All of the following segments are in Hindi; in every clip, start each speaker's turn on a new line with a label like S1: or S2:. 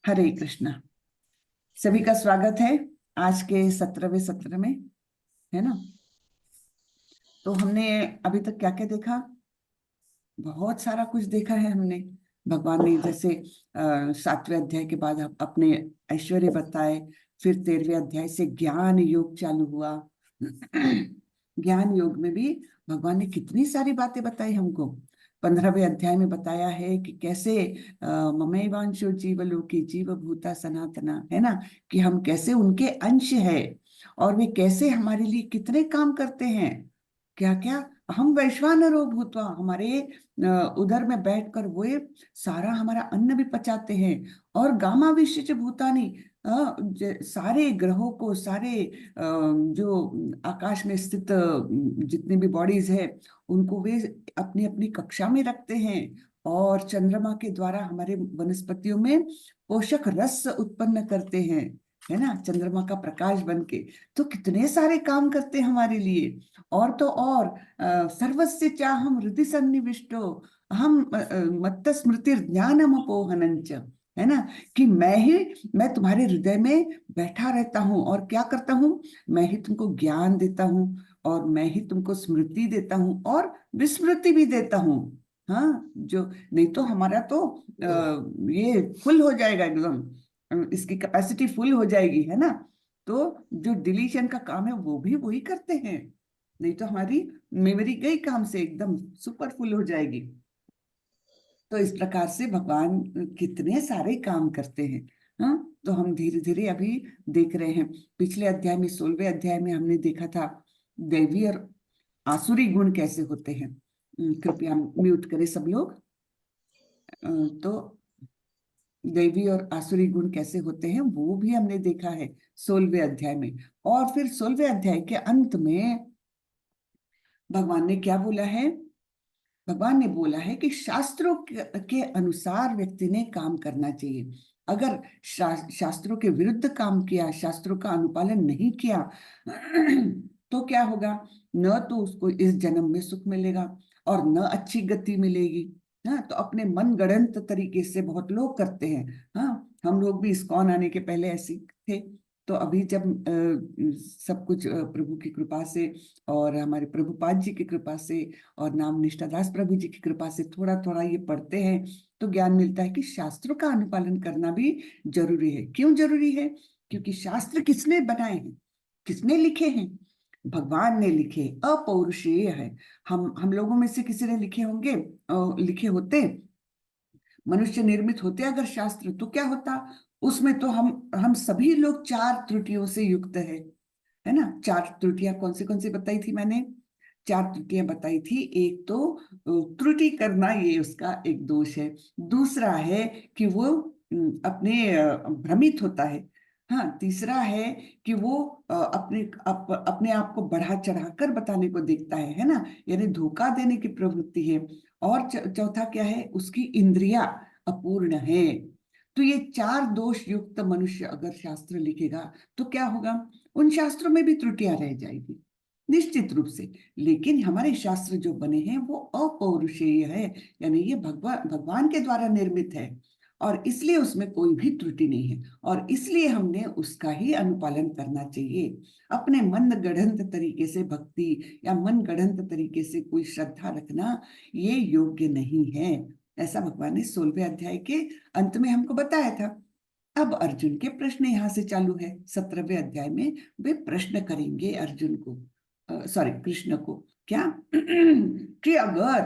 S1: हरे कृष्णा। सभी का स्वागत है आज के 17वें सत्र में, है ना। तो हमने अभी तक क्या क्या देखा? बहुत सारा कुछ देखा है हमने। भगवान ने जैसे 7वें अध्याय के बाद अपने ऐश्वर्य बताए। फिर 13वें अध्याय से ज्ञान योग चालू हुआ। ज्ञान योग में भी भगवान ने कितनी सारी बातें बताई हमको। 15वें अध्याय में बताया है कि कैसे ममैवांशो जीवलोके जीव भूता सनातना, है ना, कि हम कैसे उनके अंश है और वे कैसे हमारे लिए कितने काम करते हैं। क्या क्या, हम वैश्वानरो भूत्वा, हमारे उधर में बैठकर वो सारा हमारा अन्न भी पचाते हैं। और गामा विशिष्ट भूतानी, सारे ग्रहों को, सारे जो आकाश में स्थित जितने भी बॉडीज है उनको वे अपनी अपनी कक्षा में रखते हैं। और चंद्रमा के द्वारा हमारे वनस्पतियों में पोषक रस उत्पन्न करते हैं, है ना, चंद्रमा का प्रकाश बन के। तो कितने सारे काम करते हैं हमारे लिए। और तो और सर्वस्य चाहम हृदि सन्निविष्टो, हम मत्त स्मृति ज्ञानम अपोहनंच, है ना, कि मैं तुम्हारे हृदय में बैठा रहता हूँ और क्या करता हूँ, मैं ही तुमको ज्ञान देता हूँ और मैं ही तुमको स्मृति देता हूँ और विस्मृति भी देता हूँ। हाँ, जो नहीं तो हमारा तो ये फुल हो जाएगा एकदम, इसकी कैपेसिटी फुल हो जाएगी, है ना। तो जो डिलीशन का काम है वो भी वही करते हैं, नहीं तो हमारी मेमोरी गई काम से एकदम सुपर फुल हो जाएगी। तो इस प्रकार से भगवान कितने सारे काम करते हैं। हाँ, तो हम धीरे धीरे अभी देख रहे हैं। पिछले अध्याय में 16वें अध्याय में हमने देखा था दैवी और आसुरी गुण कैसे होते हैं। कृपया म्यूट करें सब लोग। तो दैवी और आसुरी गुण कैसे होते हैं वो भी हमने देखा है 16वें अध्याय में। और फिर 16वें अध्याय के अंत में भगवान ने क्या बोला है? भगवान ने बोला है कि शास्त्रों के अनुसार व्यक्ति ने काम करना चाहिए। अगर शास्त्रों के विरुद्ध काम किया, शास्त्रों का अनुपालन नहीं किया, तो क्या होगा? न तो उसको इस जन्म में सुख मिलेगा और न अच्छी गति मिलेगी। हाँ, तो अपने मन गढ़ंत तरीके से बहुत लोग करते हैं। हाँ, हम लोग भी इस्कॉन आने के पहले ऐसे थे। तो अभी जब सब कुछ प्रभु की कृपा से और हमारे प्रभुपाद जी की कृपा से और नाम निष्ठादास प्रभु जी की कृपा से थोड़ा थोड़ा ये पढ़ते हैं, तो ज्ञान मिलता है कि शास्त्रों का अनुपालन करना भी जरूरी है। क्यों जरूरी है? क्योंकि शास्त्र किसने बनाए हैं, किसने लिखे हैं? भगवान ने लिखे, अपौरुषेय है। हम लोगों में से किसी ने लिखे होंगे, लिखे होते, मनुष्य निर्मित होते अगर शास्त्र, तो क्या होता? उसमें तो हम सभी लोग चार त्रुटियों से युक्त है ना। चार त्रुटियां कौन सी बताई थी मैंने? चार त्रुटियां बताई थी। एक तो त्रुटि करना, ये उसका एक दोष है। दूसरा है कि वो अपने भ्रमित होता है। हाँ, तीसरा है कि वो अपने आप को बढ़ा चढ़ाकर बताने को देखता है ना, यानी धोखा देने की प्रवृत्ति है। और चौथा क्या है? उसकी इंद्रिया अपूर्ण है। तो ये चार दोष युक्त मनुष्य अगर शास्त्र लिखेगा तो क्या होगा? उन शास्त्रों में भी त्रुटियां रह जाएगी निश्चित रूप से। लेकिन हमारे शास्त्र जो बने हैं वो अपौरुषेय है, यानी ये भगवान के द्वारा निर्मित है और इसलिए उसमें कोई भी त्रुटि नहीं है। और इसलिए हमने उसका ही अनुपालन करना चाहिए। अपने मन गढ़ंत तरीके से भक्ति या मन गढ़ंत तरीके से कोई श्रद्धा रखना ये योग्य नहीं है। ऐसा भगवान ने 16वें अध्याय के अंत में हमको बताया था। अब अर्जुन के प्रश्न यहाँ से चालू है 17वें अध्याय में। वे प्रश्न करेंगे अर्जुन को, सॉरी कृष्ण को, क्या? कि अगर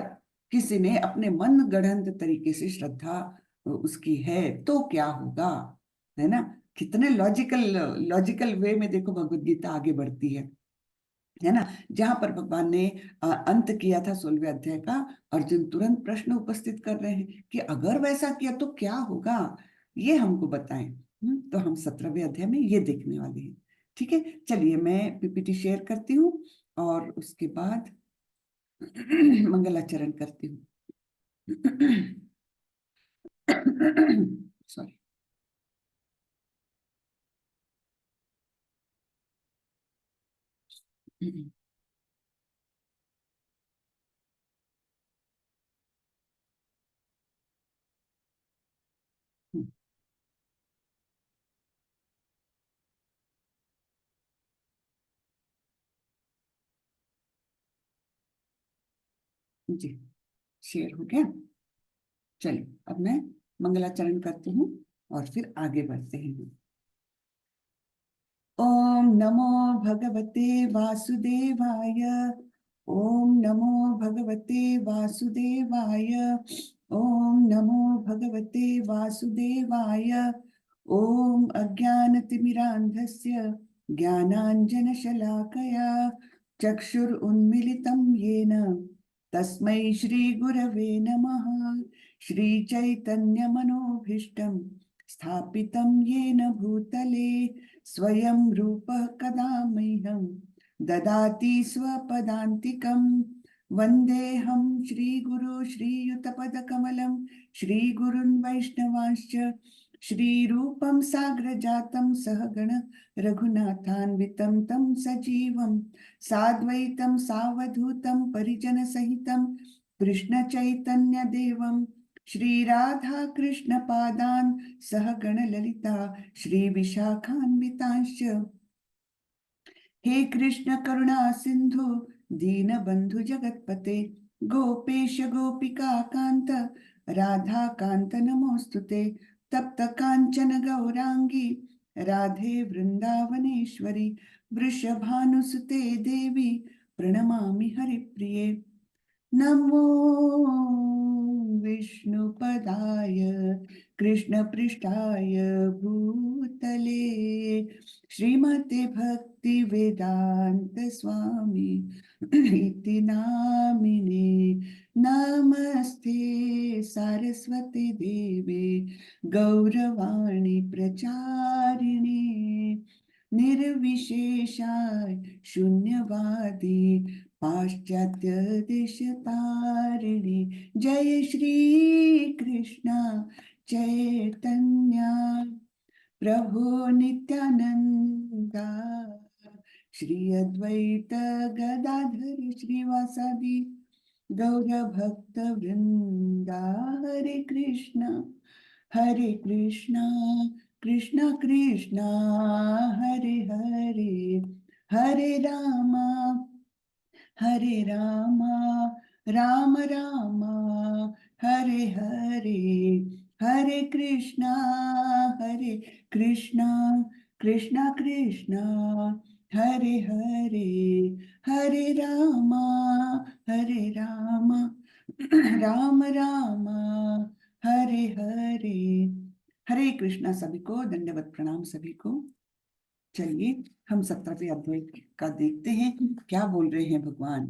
S1: किसी ने अपने मन गढ़ंत तरीके से श्रद्धा उसकी है तो क्या होगा, है ना। कितने लॉजिकल लॉजिकल वे में देखो भगवत गीता आगे बढ़ती है ना। जहां पर भगवान ने अंत किया था 16वें अध्याय का, अर्जुन तुरंत प्रश्न उपस्थित कर रहे हैं कि अगर वैसा किया तो क्या होगा, ये हमको बताएं। तो हम 17वें अध्याय में ये देखने वाले हैं। ठीक है, चलिए मैं पीपीटी शेयर करती हूँ और उसके बाद मंगलाचरण करती हूँ। सॉरी। जी, शेयर हो गया। चलिए अब मैं मंगलाचरण करती हूँ और फिर आगे बढ़ते हैं। ओम नमो भगवते वासुदेवाय। ओम नमो भगवते वासुदेवाय। ओम नमो भगवते वासुदेवाय। ओम अज्ञानतिमिरान्धस्य ज्ञानाञ्जनशलाकया चक्षुरुन्मिलितं येन तस्मै श्रीगुरवे नमः। श्रीचैतन्यमनोभीष्टं स्थापितं येन भूतले स्वयं रूपः कदा मह्यं ददाति स्वपदान्तिकं। वन्देऽहं श्रीगुरु श्रीयुतपदकमलं श्रीगुरुन् वैष्णवांश्च श्रीरूपं साग्रजातं सहगण रघुनाथान्वितं तं सजीवं साद्वैतं सावधूतं परिजनसहितं कृष्णचैतन्यदेवं श्री राधा कृष्ण पादान सहगण ललिता श्री विशाखान्वितांश्च। हे कृष्ण करुणा सिंधु दीनबंधु जगत्पते गोपेश गोपिका कांत राधा कांत नमोस्तुते। तप्त कांचन गौरांगी राधे वृंदावनेश्वरी वृषभानुसुते देवी प्रणमामि हरिप्रिये। नमो विष्णुपदाय कृष्णपृष्ठाय भूतले श्रीमते भक्ति वेदांत स्वामी इति नामिने। नमस्ते सारस्वती देवे गौरवाणी प्रचारिणे निर्विशेषाय शून्यवादी पाश्चात्य देशतारिणी। जय श्री कृष्ण चैतन्य प्रभु नित्यानंदा श्री अद्वैत गदाधर श्रीवासादि गौर भक्त वृंदा। हरे कृष्णा कृष्णा कृष्णा हरे हरे हरे रामा हरे रामा राम रामा हरे हरे हरे कृष्णा कृष्णा कृष्णा हरे हरे हरे रामा राम रामा हरे हरे। हरे कृष्णा सभी को, दंडवत प्रणाम सभी को। चलिए हम 17वें अध्याय का देखते हैं क्या बोल रहे हैं भगवान।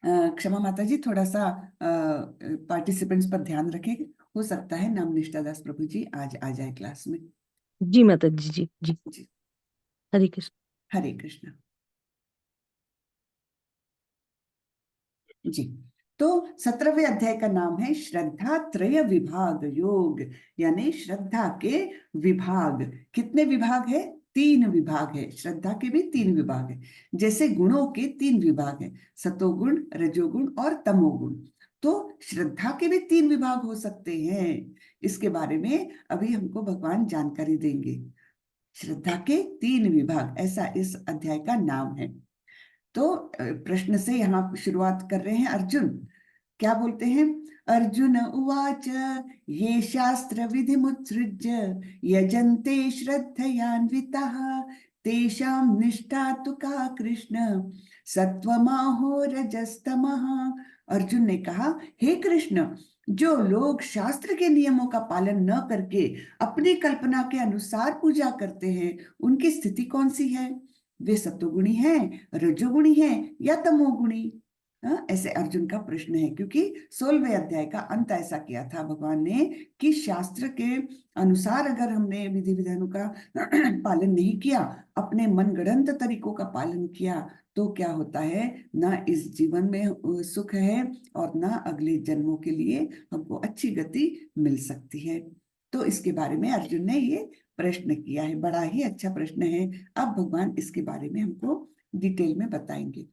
S1: क्षमा माता जी, थोड़ा सा पार्टिसिपेंट्स पर ध्यान रखें। हो सकता है नाम निष्ठा दास प्रभु जी आज आ जाए क्लास में।
S2: जी माता जी। जी जी
S1: जी।
S2: हरे कृष्ण।
S1: हरे कृष्ण जी। तो 17वें अध्याय का नाम है श्रद्धा त्रय विभाग योग, यानी श्रद्धा के विभाग। कितने विभाग है? 3 विभाग है। श्रद्धा के भी 3 विभाग है। जैसे गुणों के 3 विभाग है, सतोगुण, रजोगुण और तमोगुण। तो श्रद्धा के भी 3 विभाग हो सकते हैं। इसके बारे में अभी हमको भगवान जानकारी देंगे। श्रद्धा के 3 विभाग, ऐसा इस अध्याय का नाम है। तो प्रश्न से यहाँ शुरुआत कर रहे हैं अर्जुन। क्या बोलते हैं? अर्जुन उवाच ये शास्त्र विधि मुत्सृज्य यजन्ते श्रद्धयान्विताः तेषां निष्ठा तु का कृष्ण सत्वमाहो रजस्तमः। अर्जुन ने कहा, हे कृष्ण, जो लोग शास्त्र के नियमों का पालन न करके अपनी कल्पना के अनुसार पूजा करते हैं, उनकी स्थिति कौन सी है? वे सत्वगुणी हैं, रजोगुणी हैं या तमोगुणी? ऐसे अर्जुन का प्रश्न है, क्योंकि 16वें अध्याय का अंत ऐसा किया था भगवान ने कि शास्त्र के अनुसार अगर हमने विधि विधानों का पालन नहीं किया, अपने मनगढ़ंत तरीकों का पालन किया, तो क्या होता है? ना इस जीवन में सुख है और ना अगले जन्मों के लिए हमको अच्छी गति मिल सकती है। तो इसके बारे में अर्जुन ने ये प्रश्न किया है। बड़ा ही अच्छा प्रश्न है। अब भगवान इसके बारे में हमको डिटेल में बताएंगे।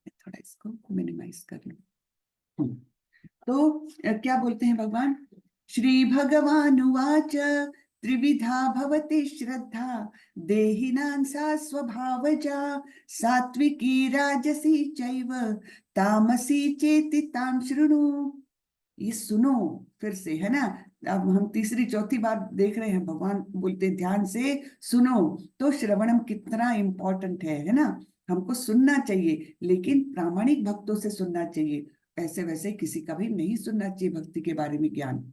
S1: थोड़ा इसको मिनिमाइज कर लूं। तो क्या बोलते हैं भगवान? श्री भगवान उवाच त्रिविधा भवति श्रद्धा देहिनां सा स्वभावजा सात्विकी राजसी चैव तामसी चेति तां शृणु। ये सुनो फिर से, है ना। अब हम तीसरी चौथी बार देख रहे हैं, भगवान बोलते ध्यान से सुनो। तो श्रवणम कितना इंपॉर्टेंट है ना। हमको सुनना चाहिए, लेकिन प्रामाणिक भक्तों से सुनना चाहिए। ऐसे वैसे किसी का भी नहीं सुनना चाहिए भक्ति के बारे में ज्ञान।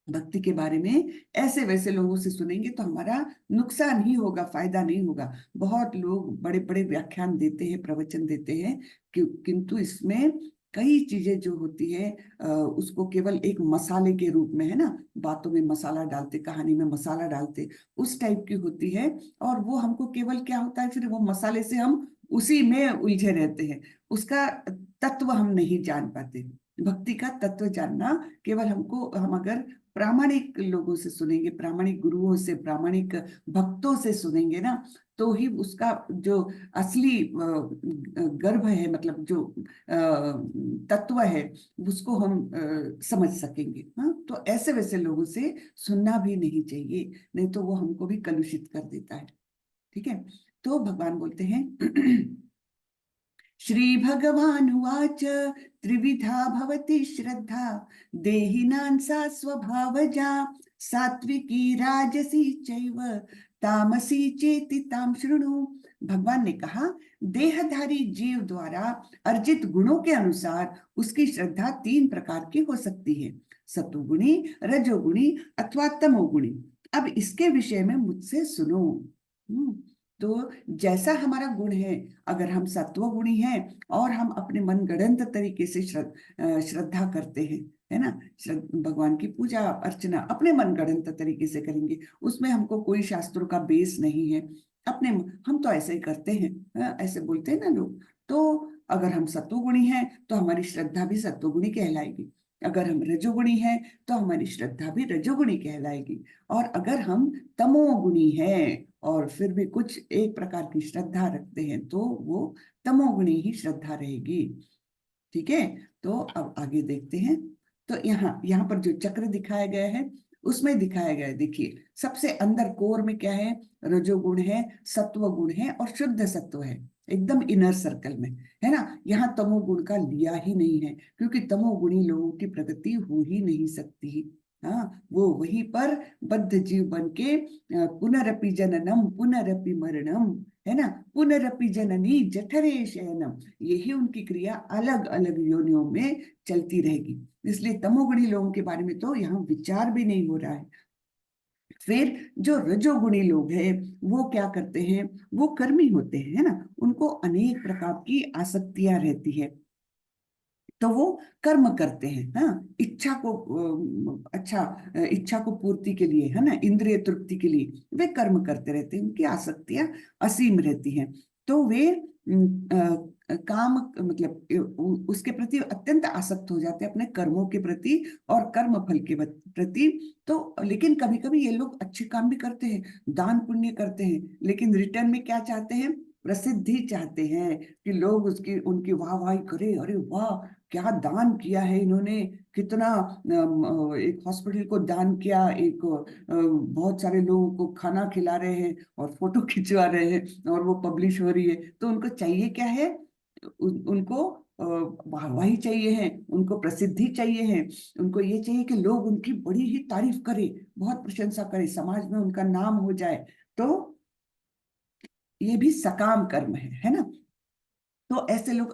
S1: भक्ति के बारे में ऐसे वैसे लोगों से सुनेंगे तो हमारा नुकसान ही होगा, फायदा नहीं होगा। बहुत लोग बड़े बड़े व्याख्यान देते हैं, प्रवचन देते हैं, किंतु इसमें कई चीजें जो होती है उसको केवल एक मसाले के रूप में, है ना, बातों में मसाला डालते, कहानी में मसाला डालते, उस टाइप की होती है। और वो हमको केवल क्या होता है, फिर वो मसाले से हम उसी में उलझे रहते हैं, उसका तत्व हम नहीं जान पाते। भक्ति का तत्व जानना केवल हमको, हम अगर प्रामाणिक लोगों से सुनेंगे, प्रामाणिक गुरुओं से, प्रामाणिक भक्तों से सुनेंगे ना, तो ही उसका जो असली गर्भ है, मतलब जो तत्व है, उसको हम समझ सकेंगे। हाँ, तो ऐसे वैसे लोगों से सुनना भी नहीं चाहिए, नहीं तो वो हमको भी कलुषित कर देता है। ठीक है। तो भगवान बोलते हैं श्री भगवानुवाच त्रिविधा भवति श्रद्धा देहिनां सा स्वभावजा सात्विकी राजसी चैव तामसी चेति तां शृणु। भगवान ने कहा, देहधारी जीव द्वारा अर्जित गुणों के अनुसार उसकी श्रद्धा तीन प्रकार की हो सकती है, सतोगुणी, रजोगुणी अथवा तमोगुणी। अब इसके विषय में मुझसे सुनो। तो जैसा हमारा गुण है, अगर हम सत्व गुणी हैं और हम अपने मनगढ़ंत तरीके से श्रद्धा करते हैं, है ना, भगवान की पूजा अर्चना अपने मनगढ़ंत तरीके से करेंगे, उसमें हमको कोई शास्त्रों का बेस नहीं है, अपने हम तो ऐसे ही करते हैं, ऐसे बोलते हैं ना लोग। तो अगर हम सत्वगुणी हैं तो हमारी श्रद्धा भी सत्वगुणी कहलाएगी, अगर हम रजोगुणी हैं तो हमारी श्रद्धा भी रजोगुणी कहलाएगी, और अगर हम तमोगुणी हैं और फिर भी कुछ एक प्रकार की श्रद्धा रखते हैं तो वो तमोगुणी ही श्रद्धा रहेगी। ठीक है। तो अब आगे देखते हैं। तो यहाँ यहाँ पर जो चक्र दिखाया गया है उसमें दिखाया गया है, देखिए सबसे अंदर कोर में क्या है, रजोगुण है, सत्व गुण है और शुद्ध सत्व है, एकदम इनर सर्कल में, है ना। यहाँ तमोगुण का लिया ही नहीं है, क्योंकि तमोगुणी लोगों की प्रगति हो ही नहीं सकती। हाँ, वो वहीं पर बद्ध जीव बन के पुनरपि जननम पुनरपि मरणम, है ना, पुनरपि जननी जठरे शयनम, यही उनकी क्रिया अलग अलग योनियों में चलती रहेगी। इसलिए तमोगुणी लोगों के बारे में तो यहाँ विचार भी नहीं हो रहा है। फिर जो रजोगुणी लोग हैं वो क्या करते हैं, वो कर्मी होते हैं, है ना, उनको अनेक प्रकार की आसक्तियां रहती है, तो वो कर्म करते हैं। हाँ, इच्छा को अच्छा, इच्छा को पूर्ति के लिए, है ना, इंद्रिय तृप्ति के लिए वे कर्म करते रहते हैं, उनकी आसक्तियां असीम रहती हैं। तो वे काम, मतलब उसके प्रति अत्यंत आसक्त हो जाते हैं, अपने कर्मों के प्रति और कर्म फल के प्रति। तो लेकिन कभी कभी ये लोग अच्छे काम भी करते हैं, दान पुण्य करते हैं, लेकिन रिटर्न में क्या चाहते हैं, प्रसिद्धि चाहते हैं, कि लोग उसकी उनकी वाहवाही करे, अरे वाह क्या दान किया है इन्होंने, कितना एक हॉस्पिटल को दान किया, एक बहुत सारे लोगों को खाना खिला रहे हैं और फोटो खिंचवा रहे हैं और वो पब्लिश हो रही है। तो उनको चाहिए क्या है, उनको वाहवाही चाहिए है, उनको प्रसिद्धि चाहिए है, उनको ये चाहिए कि लोग उनकी बड़ी ही तारीफ करें, बहुत प्रशंसा करें, समाज में उनका नाम हो जाए। तो ये भी सकाम कर्म है ना। तो ऐसे लोग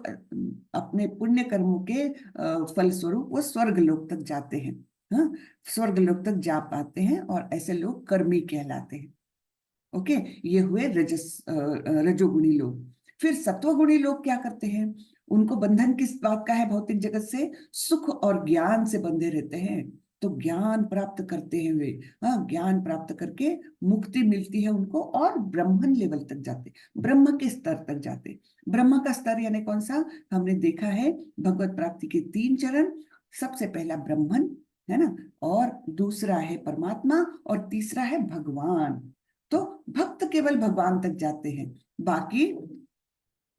S1: अपने पुण्य कर्मों के फलस्वरूप वो स्वर्ग लोक तक जाते हैं। हाँ, स्वर्ग लोक तक जा पाते हैं और ऐसे लोग कर्मी कहलाते हैं। ओके, ये हुए रजोगुणी लोग। फिर सत्वगुणी लोग क्या करते हैं, उनको बंधन किस बात का है, भौतिक जगत से, सुख और ज्ञान से बंधे रहते हैं। तो ज्ञान प्राप्त करते हैं वे, हाँ, ज्ञान प्राप्त करके मुक्ति मिलती है उनको और ब्रह्मन लेवल तक जाते, ब्रह्म के स्तर तक जाते। ब्रह्म का स्तर यानी कौन सा, हमने देखा है भगवत प्राप्ति के तीन चरण। सबसे पहला ब्रह्मन, है ना, और दूसरा है परमात्मा और तीसरा है भगवान। तो भक्त केवल भगवान तक जाते हैं, बाकी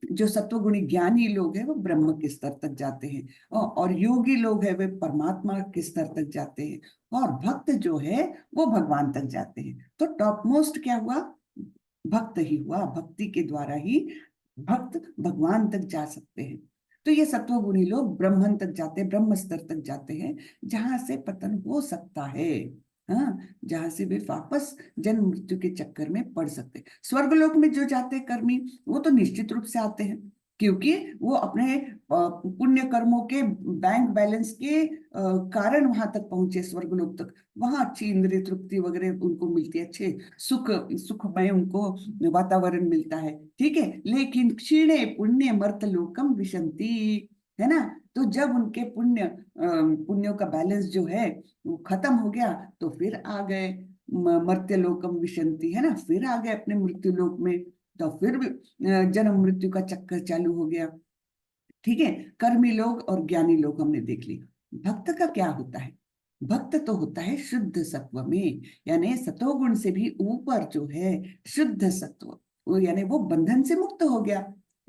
S1: जो सत्वगुणी ज्ञानी लोग हैं वो ब्रह्म के स्तर तक जाते हैं, और योगी लोग हैं वे परमात्मा के स्तर तक जाते हैं, और भक्त जो है वो भगवान तक जाते हैं। तो टॉप मोस्ट क्या हुआ? भक्त ही हुआ। भक्ति के द्वारा ही भक्त भगवान तक जा सकते हैं। तो ये सत्वगुणी लोग ब्रह्मन तक जाते हैं, ब्रह्म स्तर तक जाते हैं, जहां से पतन हो सकता है। हाँ, जहां से वे वापस जन्म मृत्यु के चक्कर में पड़ सकते हैं। स्वर्गलोक में जो जाते हैं कर्मी, वो तो निश्चित रूप से आते हैं, क्योंकि वो अपने पुण्य कर्मों के बैंक बैलेंस के कारण वहां तक पहुंचे, स्वर्गलोक तक। वहां अच्छी इंद्रिय तृप्ति वगैरह उनको मिलती है, अच्छे सुखमय उनको वातावरण मिलता है, ठीक है। लेकिन क्षीणे पुण्य मर्त लोकम विशंति, है ना। तो जब उनके पुण्यों का बैलेंस जो है वो खत्म हो गया, तो फिर आ गए मर्त्य लोकम विशंति, है ना, फिर आ गए अपने मृत्यु लोक में। तो फिर भी जन्म मृत्यु का चक्कर चालू हो गया, ठीक है। कर्मी लोग और ज्ञानी लोग हमने देख लिया। भक्त का क्या होता है? भक्त तो होता है शुद्ध सत्व में, यानी सतोगुण से भी ऊपर जो है शुद्ध सत्व, वो यानी वो बंधन से मुक्त हो गया,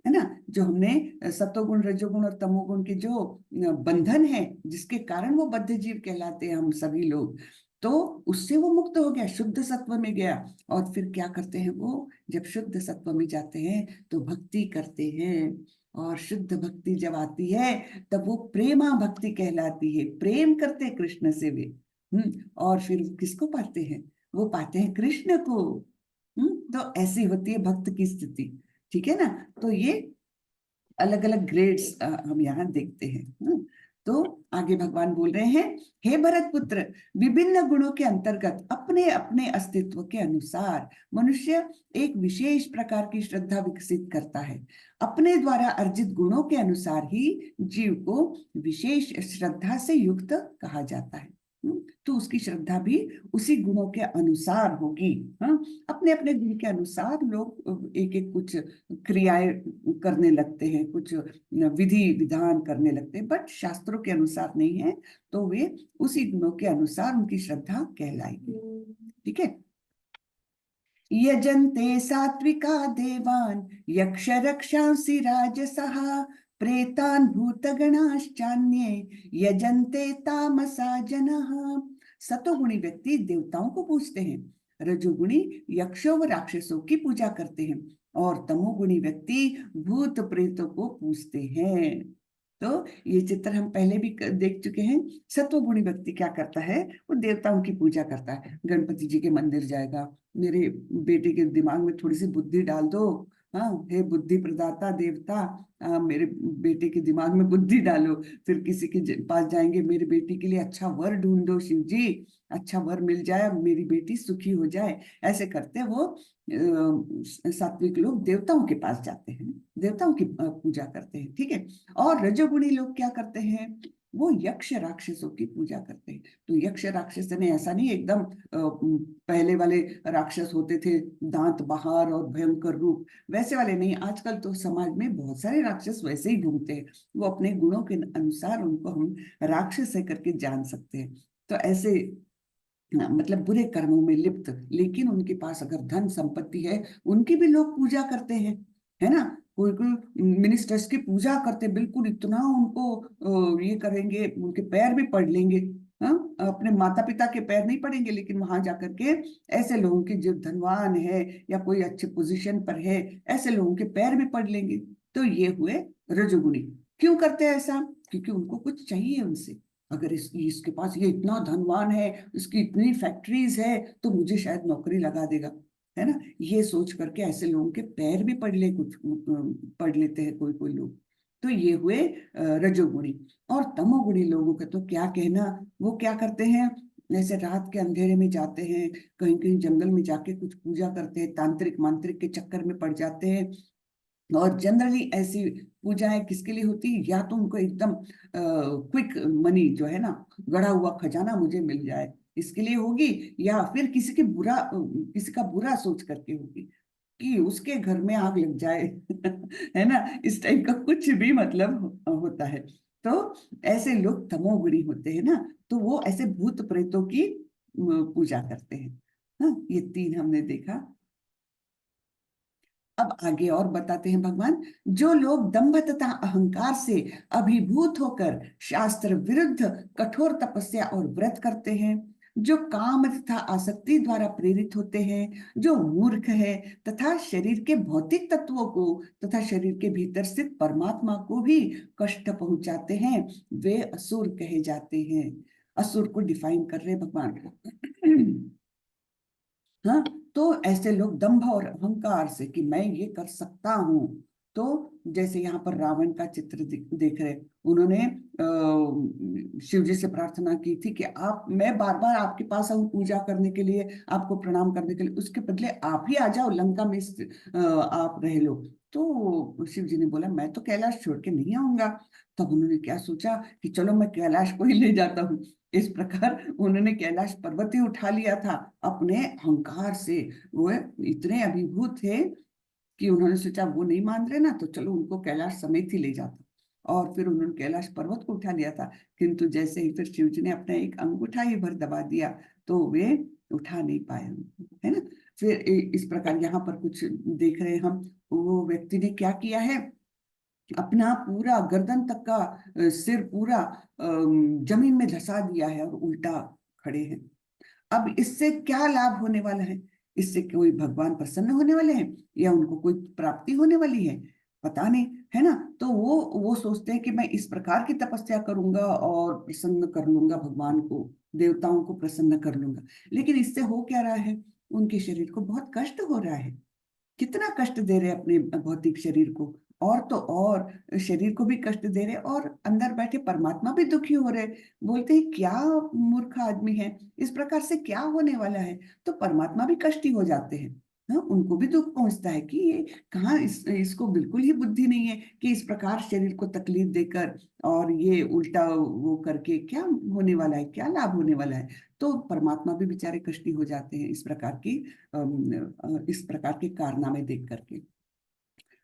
S1: है ना। जो हमने सतोगुण रजोगुण और तमोगुण के जो बंधन है, जिसके कारण वो बद्ध जीव कहलाते हैं हम सभी लोग, तो उससे वो मुक्त हो गया, शुद्ध सत्व में गया। और फिर क्या करते हैं वो? जब शुद्ध सत्व में जाते हैं तो भक्ति करते हैं, और शुद्ध भक्ति जब आती है तब वो प्रेमा भक्ति कहलाती है। प्रेम करते हैं कृष्ण से वे। और फिर किसको पाते हैं? वो पाते हैं कृष्ण को। तो ऐसी होती है भक्त की स्थिति, ठीक है ना। तो ये अलग अलग ग्रेड्स हम यहाँ देखते हैं। तो आगे भगवान बोल रहे हैं, हे भरत पुत्र, विभिन्न गुणों के अंतर्गत अपने अपने अस्तित्व के अनुसार मनुष्य एक विशेष प्रकार की श्रद्धा विकसित करता है। अपने द्वारा अर्जित गुणों के अनुसार ही जीव को विशेष श्रद्धा से युक्त कहा जाता है। तो उसकी श्रद्धा भी उसी गुणों के अनुसार होगी। हाँ, अपने अपने गुण के अनुसार लोग एक एक कुछ क्रियाएं करने लगते हैं, कुछ विधि विधान करने लगते हैं, बट शास्त्रों के अनुसार नहीं है। तो वे उसी गुणों के अनुसार उनकी श्रद्धा कहलाएगी, ठीक है। यजन्ते सात्विका देवान् यक्ष रक्षांसि राजसः प्रेतान् भूतगणाश्चान्ये यजन्ते तामसा जनः। सतोगुणी व्यक्ति देवताओं को पूजते हैं, रजोगुणी यक्षों व राक्षसों की पूजा करते हैं, और तमोगुणी व्यक्ति भूत प्रेतों को पूजते हैं। तो ये चित्र हम पहले भी देख चुके हैं। सत्वगुणी व्यक्ति क्या करता है? वो देवताओं की पूजा करता है, गणपति जी के मंदिर जाएगा, मेरे बेटे के दिमाग में थोड़ी सी बुद्धि डाल दो, हाँ, हे बुद्धि प्रदाता देवता, मेरे बेटे के दिमाग में बुद्धि डालो। फिर किसी के पास जाएंगे, मेरी बेटी के लिए अच्छा वर ढूंढो शिव जी, अच्छा वर मिल जाए, मेरी बेटी सुखी हो जाए। ऐसे करते वो सात्विक लोग देवताओं के पास जाते हैं, देवताओं की पूजा करते हैं, ठीक है। और रजोगुणी लोग क्या करते हैं? वो यक्ष राक्षसों की पूजा करते हैं। तो यक्ष राक्षस ने ऐसा नहीं एकदम पहले वाले राक्षस होते थे, दांत बहार और भयंकर रूप, वैसे वाले नहीं। आजकल तो समाज में बहुत सारे राक्षस वैसे ही घूमते हैं, वो अपने गुणों के अनुसार उनको हम राक्षस है करके जान सकते हैं। तो ऐसे मतलब बुरे कर्मों में लिप्त, लेकिन उनके पास अगर धन संपत्ति है, उनकी भी लोग पूजा करते हैं, है ना। कोई कोई मिनिस्टर्स की पूजा करते, बिल्कुल इतना उनको ये करेंगे, उनके पैर भी पड़ लेंगे। हाँ, अपने माता पिता के पैर नहीं पड़ेंगे, लेकिन वहां जाकर के ऐसे लोगों के जो धनवान है या कोई अच्छे पोजीशन पर है, ऐसे लोगों के पैर भी पड़ लेंगे। तो ये हुए रजोगुणी। क्यों करते हैं ऐसा? क्योंकि उनको कुछ चाहिए उनसे। अगर इसके पास ये इतना धनवान है, इसकी इतनी फैक्ट्रीज है, तो मुझे शायद नौकरी लगा देगा, है ना। ये सोच करके ऐसे लोगों के पैर भी पढ़ लेते हैं कोई कोई लोग। तो ये हुए रजोगुणी। और तमोगुणी लोगों का तो क्या कहना। वो क्या करते हैं? ऐसे रात के अंधेरे में जाते हैं, कहीं कहीं जंगल में जाके कुछ पूजा करते हैं, तांत्रिक मांत्रिक के चक्कर में पड़ जाते हैं। और जनरली ऐसी पूजाएं किसके लिए होती है? या तो उनको एकदम क्विक मनी जो है ना, गड़ा हुआ खजाना मुझे मिल जाए, इसके लिए होगी। या फिर किसी का बुरा सोच करके होगी, कि उसके घर में आग लग जाए है ना, इस टाइप का कुछ भी मतलब होता है। तो ऐसे लोग तमोगुणी होते हैं ना, तो वो ऐसे भूत प्रेतों की पूजा करते हैं। हाँ, ये तीन हमने देखा। अब आगे और बताते हैं भगवान, जो लोग दंभ तथा अहंकार से अभिभूत होकर शास्त्र विरुद्ध कठोर तपस्या और व्रत करते हैं, जो काम तथा आसक्ति द्वारा प्रेरित होते हैं, जो मूर्ख है तथा शरीर के भौतिक तत्वों को तथा शरीर के भीतर स्थित परमात्मा को भी कष्ट पहुंचाते हैं, वे असुर कहे जाते हैं। असुर को डिफाइन कर रहे भगवान। हाँ, तो ऐसे लोग दंभ और अहंकार से कि मैं ये कर सकता हूं, तो जैसे यहाँ पर रावण का चित्र देख रहे, उन्होंने शिव जी से प्रार्थना की थी कि आप, मैं बार बार आपके पास आऊं पूजा करने के लिए, आपको प्रणाम करने के लिए, उसके बदले आप ही आ जाओ लंका में, आप रह लो। तो शिव जी ने बोला मैं तो कैलाश छोड़ के नहीं आऊंगा। तब उन्होंने क्या सोचा कि चलो मैं कैलाश को ही ले जाता हूँ। इस प्रकार उन्होंने कैलाश पर्वत ही उठा लिया था अपने अहंकार से। वो इतने अभिभूत थे कि उन्होंने सोचा वो नहीं मान रहे ना, तो चलो उनको कैलाश समेत ही ले जाता। और फिर उन्होंने कैलाश पर्वत को उठा लिया था, किंतु जैसे ही फिर शिव जी ने अपना एक अंगूठा ही भर दबा दिया तो वे उठा नहीं पाए, है ना। फिर इस प्रकार यहाँ पर कुछ देख रहे हैं हम, वो व्यक्ति ने क्या किया है, अपना पूरा गर्दन तक का सिर पूरा जमीन में धंसा दिया है और उल्टा खड़े हैं। अब इससे क्या लाभ होने वाला है? इससे कोई भगवान प्रसन्न होने वाले हैं या उनको कोई प्राप्ति होने वाली है? पता नहीं, है ना। तो वो सोचते हैं कि मैं इस प्रकार की तपस्या करूंगा और प्रसन्न कर लूंगा भगवान को, देवताओं को प्रसन्न कर लूंगा। लेकिन इससे हो क्या रहा है, उनके शरीर को बहुत कष्ट हो रहा है। कितना कष्ट दे रहे अपने भौतिक शरीर को, और तो और शरीर को भी कष्ट दे रहे, और अंदर बैठे परमात्मा भी दुखी हो रहे। बोलते हैं क्या मूर्ख आदमी है, इस प्रकार से क्या होने वाला है। तो परमात्मा भी कष्टी हो जाते हैं। हाँ, उनको भी दुख पहुंचता है कि ये कहाँ, इसको बिल्कुल ही बुद्धि नहीं है कि इस प्रकार शरीर को तकलीफ देकर और ये उल्टा वो करके क्या होने वाला है, क्या लाभ होने वाला है। तो परमात्मा भी बेचारे कष्टी हो जाते हैं इस प्रकार के कारनामे देख करके।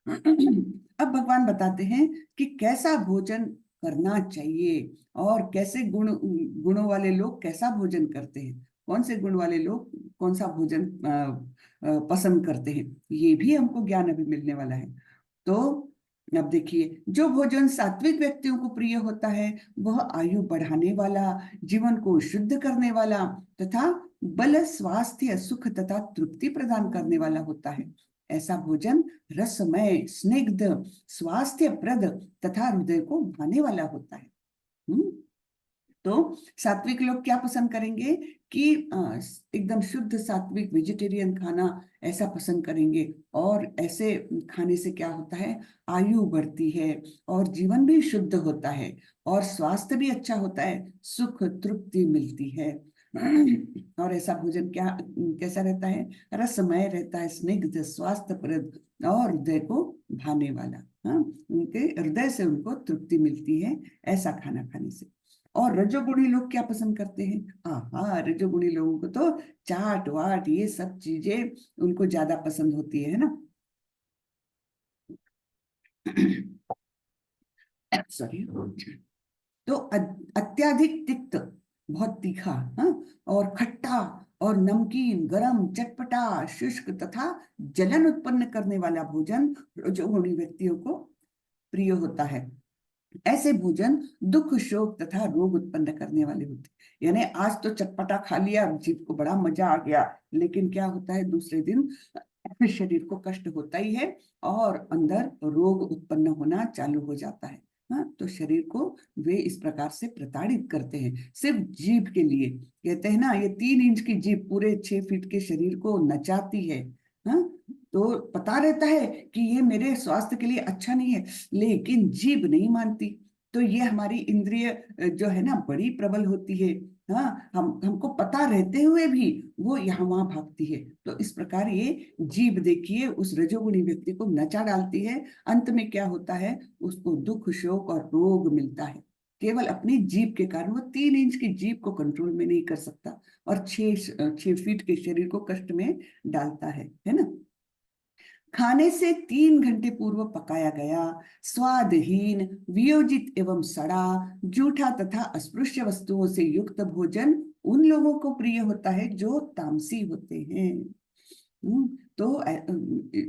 S1: अब भगवान बताते हैं कि कैसा भोजन करना चाहिए और कैसे गुणों वाले लोग कैसा भोजन करते हैं, कौन से गुण वाले लोग कौन सा भोजन पसंद करते हैं, ये भी हमको ज्ञान अभी मिलने वाला है। तो अब देखिए, जो भोजन सात्विक व्यक्तियों को प्रिय होता है वह आयु बढ़ाने वाला, जीवन को शुद्ध करने वाला तथा बल, स्वास्थ्य, सुख तथा तृप्ति प्रदान करने वाला होता है। ऐसा भोजन रसमय, स्निग्ध, स्वास्थ्यप्रद तथा हृदय को भाने वाला होता है। तो सात्विक लोग क्या पसंद करेंगे कि एकदम शुद्ध सात्विक वेजिटेरियन खाना ऐसा पसंद करेंगे। और ऐसे खाने से क्या होता है, आयु बढ़ती है और जीवन भी शुद्ध होता है और स्वास्थ्य भी अच्छा होता है, सुख तृप्ति मिलती है। और ऐसा भोजन क्या कैसा रहता है, रसमय रहता है, स्निग्ध, स्वास्थ्यप्रद और हृदय को भाने वाला। हाँ, उनके हृदय से उनको तृप्ति मिलती है ऐसा खाना खाने से। और रजोगुणी लोग क्या पसंद करते हैं, हाँ, रजोगुणी लोगों को तो चाट वाट ये सब चीजें उनको ज्यादा पसंद होती है ना। सॉरी। तो अत्याधिक तिक्त, बहुत तीखा, हाँ, और खट्टा और नमकीन, गरम, चटपटा, शुष्क तथा जलन उत्पन्न करने वाला भोजन रजोगुणी व्यक्तियों को प्रिय होता है। ऐसे भोजन दुख, शोक तथा रोग उत्पन्न करने वाले होते हैं। यानी आज तो चटपटा खा लिया, जीभ को बड़ा मजा आ गया, लेकिन क्या होता है दूसरे दिन शरीर को कष्ट होता ही है और अंदर रोग उत्पन्न होना चालू हो जाता है। हाँ, तो शरीर को वे इस प्रकार से प्रताड़ित करते हैं सिर्फ जीभ के लिए। कहते हैं ना, ये 3 इंच की जीभ पूरे 6 फीट के शरीर को नचाती है। हाँ, तो पता रहता है कि ये मेरे स्वास्थ्य के लिए अच्छा नहीं है, लेकिन जीभ नहीं मानती। तो ये हमारी इंद्रिय जो है ना बड़ी प्रबल होती है। हाँ, हमको पता रहते हुए भी वो यहाँ वहां भागती है। तो इस प्रकार ये जीभ देखिए उस रजोगुणी व्यक्ति को नचा डालती है। अंत में क्या होता है, उसको दुख, शोक और रोग मिलता है, केवल अपनी जीभ के कारण। वो 3 इंच की जीभ को कंट्रोल में नहीं कर सकता और 6 फीट के शरीर को कष्ट में डालता है ना। खाने से 3 घंटे पूर्व पकाया गया, स्वादहीन, वियोजित एवं सड़ा, जूठा तथा अस्पृश्य वस्तुओं से युक्त भोजन उन लोगों को प्रिय होता है जो तामसी होते हैं। तो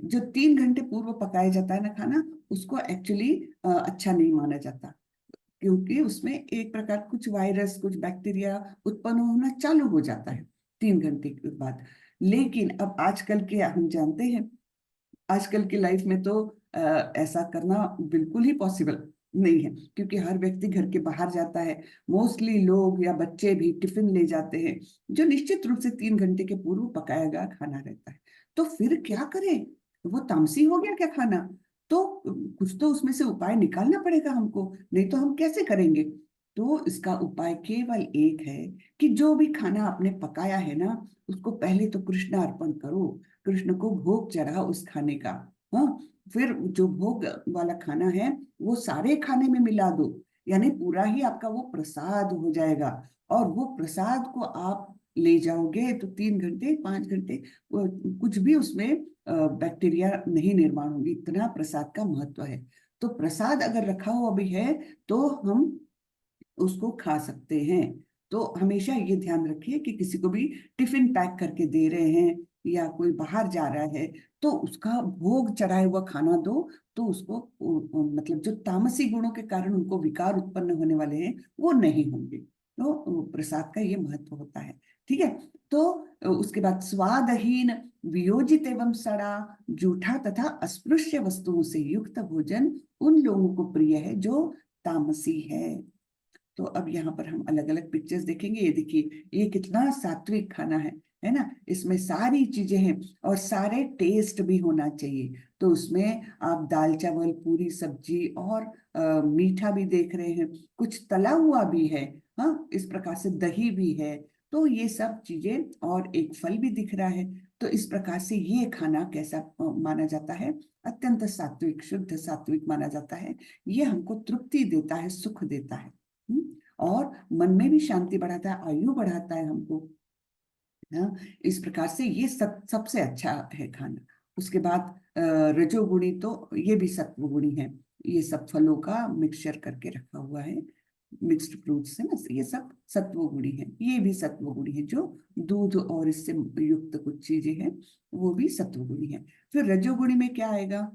S1: जो 3 घंटे पूर्व पकाया जाता है ना खाना, उसको एक्चुअली अच्छा नहीं माना जाता, क्योंकि उसमें एक प्रकार कुछ वायरस, कुछ बैक्टीरिया उत्पन्न होना चालू हो जाता है 3 घंटे के बाद। लेकिन अब आजकल के हम जानते हैं, आजकल की लाइफ में तो ऐसा करना बिल्कुल ही पॉसिबल नहीं है, क्योंकि हर व्यक्ति घर के बाहर जाता है। मोस्टली लोग या बच्चे भी टिफिन ले जाते हैं, जो निश्चित रूप से 3 घंटे के पूर्व पकाया गया खाना रहता है। तो फिर क्या करें? वो तामसी हो गया क्या खाना? तो कुछ तो उसमें से उपाय निकालना पड़ेगा हमको, नहीं तो हम कैसे करेंगे? तो इसका उपाय केवल एक है कि जो भी खाना आपने पकाया है ना, उसको पहले तो कृष्ण अर्पण करो, कृष्ण को भोग चढ़ा उस खाने का। हाँ, फिर जो भोग वाला खाना है वो सारे खाने में मिला दो, यानी पूरा ही आपका वो प्रसाद हो जाएगा। और वो प्रसाद को आप ले जाओगे तो 3 घंटे 5 घंटे कुछ भी उसमें बैक्टीरिया नहीं निर्माण होगी, इतना प्रसाद का महत्व है। तो प्रसाद अगर रखा हुआ भी है तो हम उसको खा सकते हैं। तो हमेशा ये ध्यान रखिए कि किसी को भी टिफिन पैक करके दे रहे हैं या कोई बाहर जा रहा है तो उसका भोग चढ़ाया हुआ खाना दो, तो उसको मतलब जो तामसी गुणों के कारण उनको विकार उत्पन्न होने वाले हैं वो नहीं होंगे। तो प्रसाद का ये महत्व होता है। ठीक है। तो उसके बाद स्वादहीन, वियोजित एवं सड़ा, जूठा तथा अस्पृश्य वस्तुओं से युक्त भोजन उन लोगों को प्रिय है जो तामसी है। तो अब यहाँ पर हम अलग अलग पिक्चर्स देखेंगे। ये देखिए, ये कितना सात्विक खाना है ना? इसमें सारी चीजें हैं और सारे टेस्ट भी होना चाहिए। तो उसमें आप दाल चावल, पूरी सब्जी और मीठा भी देख रहे हैं, कुछ तला हुआ भी है। हाँ, इस प्रकार से दही भी है। तो ये सब चीजें और एक फल भी दिख रहा है। तो इस प्रकार से ये खाना कैसा माना जाता है? अत्यंत सात्विक, शुद्ध सात्विक माना जाता है। ये हमको तृप्ति देता है, सुख देता है। और मन में भी शांति बढ़ाता है, आयु बढ़ाता है हमको। हाँ, इस प्रकार से ये सबसे अच्छा है खाना। उसके बाद रजोगुणी, तो ये भी सत्वगुणी है। ये सब फलों का मिक्सचर करके रखा हुआ है, मिक्स्ड फ्रूट्स है ना, ये सब सत्वगुणी है। ये भी सत्वगुणी है, जो दूध और इससे युक्त कुछ चीजें हैं वो भी सत्वगुणी है। फिर रजोगुणी में क्या आएगा?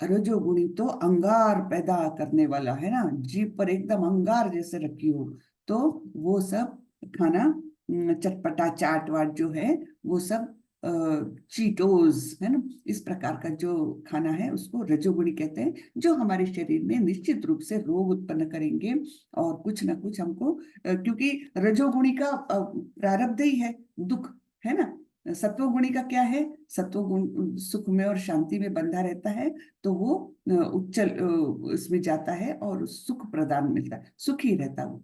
S1: रजोगुणी तो अंगार पैदा करने वाला है ना, जीभ पर एकदम अंगार जैसे रखी हो। तो वो सब खाना, चटपटा चाट वाट जो है वो सब, चीटोज है ना, इस प्रकार का जो खाना है उसको रजोगुणी कहते हैं, जो हमारे शरीर में निश्चित रूप से रोग उत्पन्न करेंगे और कुछ ना कुछ हमको, क्योंकि रजोगुणी का प्रारब्ध ही है दुख, है ना। सत्वगुणी का क्या है? सत्वगुण सुख में और शांति में बंधा रहता है, तो वो उच्चल इसमें जाता है और सुख प्रदान मिलता है, सुखी रहता है वो,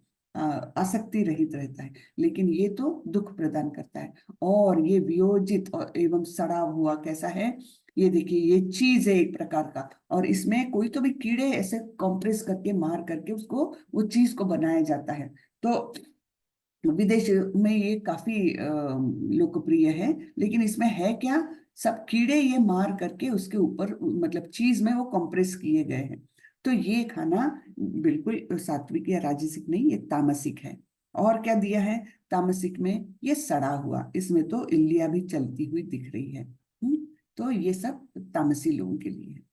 S1: आसक्ति रहित रहता है। लेकिन ये तो दुख प्रदान करता है। और ये वियोजित और एवं सड़ा हुआ कैसा है? ये देखिए, ये चीज है एक प्रकार का, और इसमें कोई तो भी कीड़े ऐसे कॉम्प्रेस करके मार करके उसको, वो चीज को बनाया जाता है। तो विदेश में ये काफी लोकप्रिय है। लेकिन इसमें है क्या? सब कीड़े ये मार करके उसके ऊपर, मतलब चीज में वो कंप्रेस किए गए हैं। तो ये खाना बिल्कुल सात्विक या राजसिक नहीं, ये तामसिक है। और क्या दिया है तामसिक में? ये सड़ा हुआ, इसमें तो इल्लियां भी चलती हुई दिख रही है। तो ये सब तामसी लोगों के लिए है।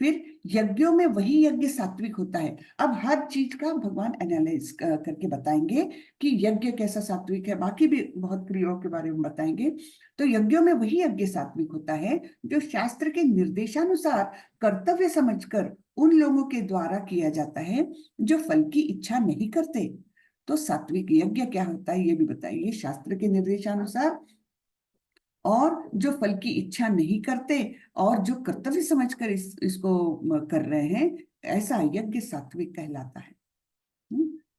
S1: फिर यज्ञों में वही यज्ञ सात्विक होता है। अब हर चीज का भगवान एनालाइज करके बताएंगे कि यज्ञ कैसा सात्विक है, बाकी भी बहुत क्रियाओं के बारे में बताएंगे। तो यज्ञों में वही यज्ञ सात्विक होता है जो शास्त्र के निर्देशानुसार कर्तव्य समझकर उन लोगों के द्वारा किया जाता है जो फल की इच्छा नहीं करते। तो सात्विक यज्ञ क्या होता है ये भी बताइए, शास्त्र के निर्देशानुसार, और जो फल की इच्छा नहीं करते और जो कर्तव्य समझकर इसको कर रहे हैं, ऐसा यज्ञ सात्विक कहलाता है।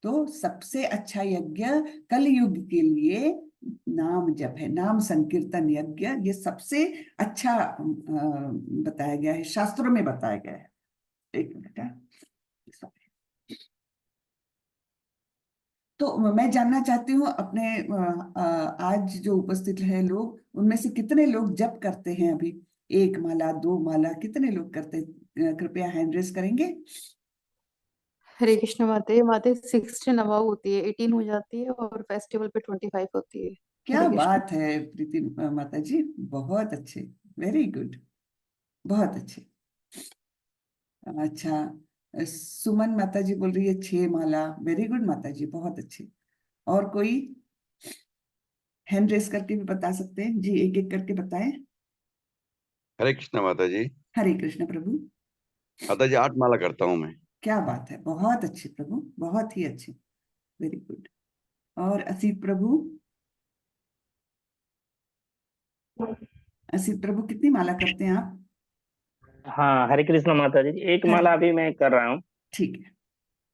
S1: तो सबसे अच्छा यज्ञ कलयुग के लिए नाम जप है, नाम संकीर्तन यज्ञ, ये सबसे अच्छा बताया गया है, शास्त्रों में बताया गया है। एक मिनट तो मैं जानना चाहती हूँ अपने आज जो उपस्थित है लोग, उनमें से कितने लोग जप करते हैं अभी? 1 माला, 2 माला, कितने लोग करते हैं? कृपया हैंड रेस करेंगे।
S3: हरे कृष्ण माते माते 16 अबाव होती है, 18 हो जाती है और फेस्टिवल पे 25 होती है।
S1: क्या
S3: हरे कृष्ण।
S1: बात है प्रीति माता जी, बहुत अच्छे, वेरी गुड, बहुत अच्छे। अच्छा, सुमन माता जी बोल रही है 6 माला, वेरी गुड माता जी, बहुत अच्छे। और कोई हैंड रेस करके भी बता सकते हैं जी, एक एक करके बताएं।
S4: हरे कृष्ण माता जी।
S1: हरे कृष्ण प्रभु।
S4: माता जी 8 माला करता हूँ मैं।
S1: क्या बात है, बहुत अच्छे प्रभु, बहुत ही अच्छे, वेरी गुड। और असित प्रभु, असित प्रभु कितनी माला करते हैं आप?
S5: हाँ, हरे कृष्ण माता जी, एक
S1: हर
S5: माला अभी मैं कर रहा हूँ।
S1: ठीक है,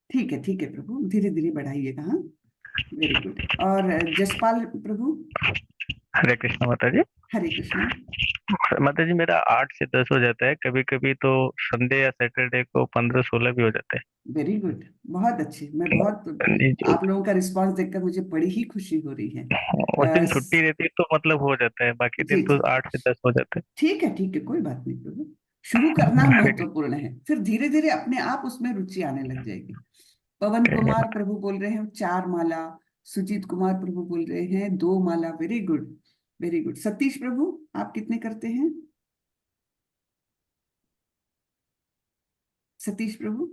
S1: ठीक है, ठीक है प्रभु, धीरे धीरे बढ़ाइएगा, हाँ, वेरी गुड। और जसपाल प्रभु।
S6: हरे कृष्ण माता जी।
S1: हरे कृष्णा।
S6: माता जी मेरा 8 से 10 हो जाता है, कभी कभी तो संडे या सैटरडे को 15-16 भी हो जाते हैं।
S1: वेरी गुड, बहुत अच्छे, मैं बहुत,
S6: जी जी।
S1: आप लोगों का रिस्पांस देखकर मुझे बड़ी ही खुशी हो रही है।
S6: उस दिन छुट्टी रहती है तो मतलब हो जाता है, बाकी
S1: जी
S6: दिन तो
S1: जी,
S6: 8 से 10 हो जाते
S1: ठीक है, ठीक है, कोई बात नहीं प्रभु, शुरू करना
S6: हैं।
S1: महत्वपूर्ण है, फिर धीरे धीरे अपने आप उसमें रुचि आने लग जाएगी। पवन कुमार प्रभु बोल रहे हैं 4 माला। सुजीत कुमार प्रभु बोल रहे हैं 2 माला, very good, very good. Satish Prabhu, आप कितने करते हैं? सतीश प्रभु।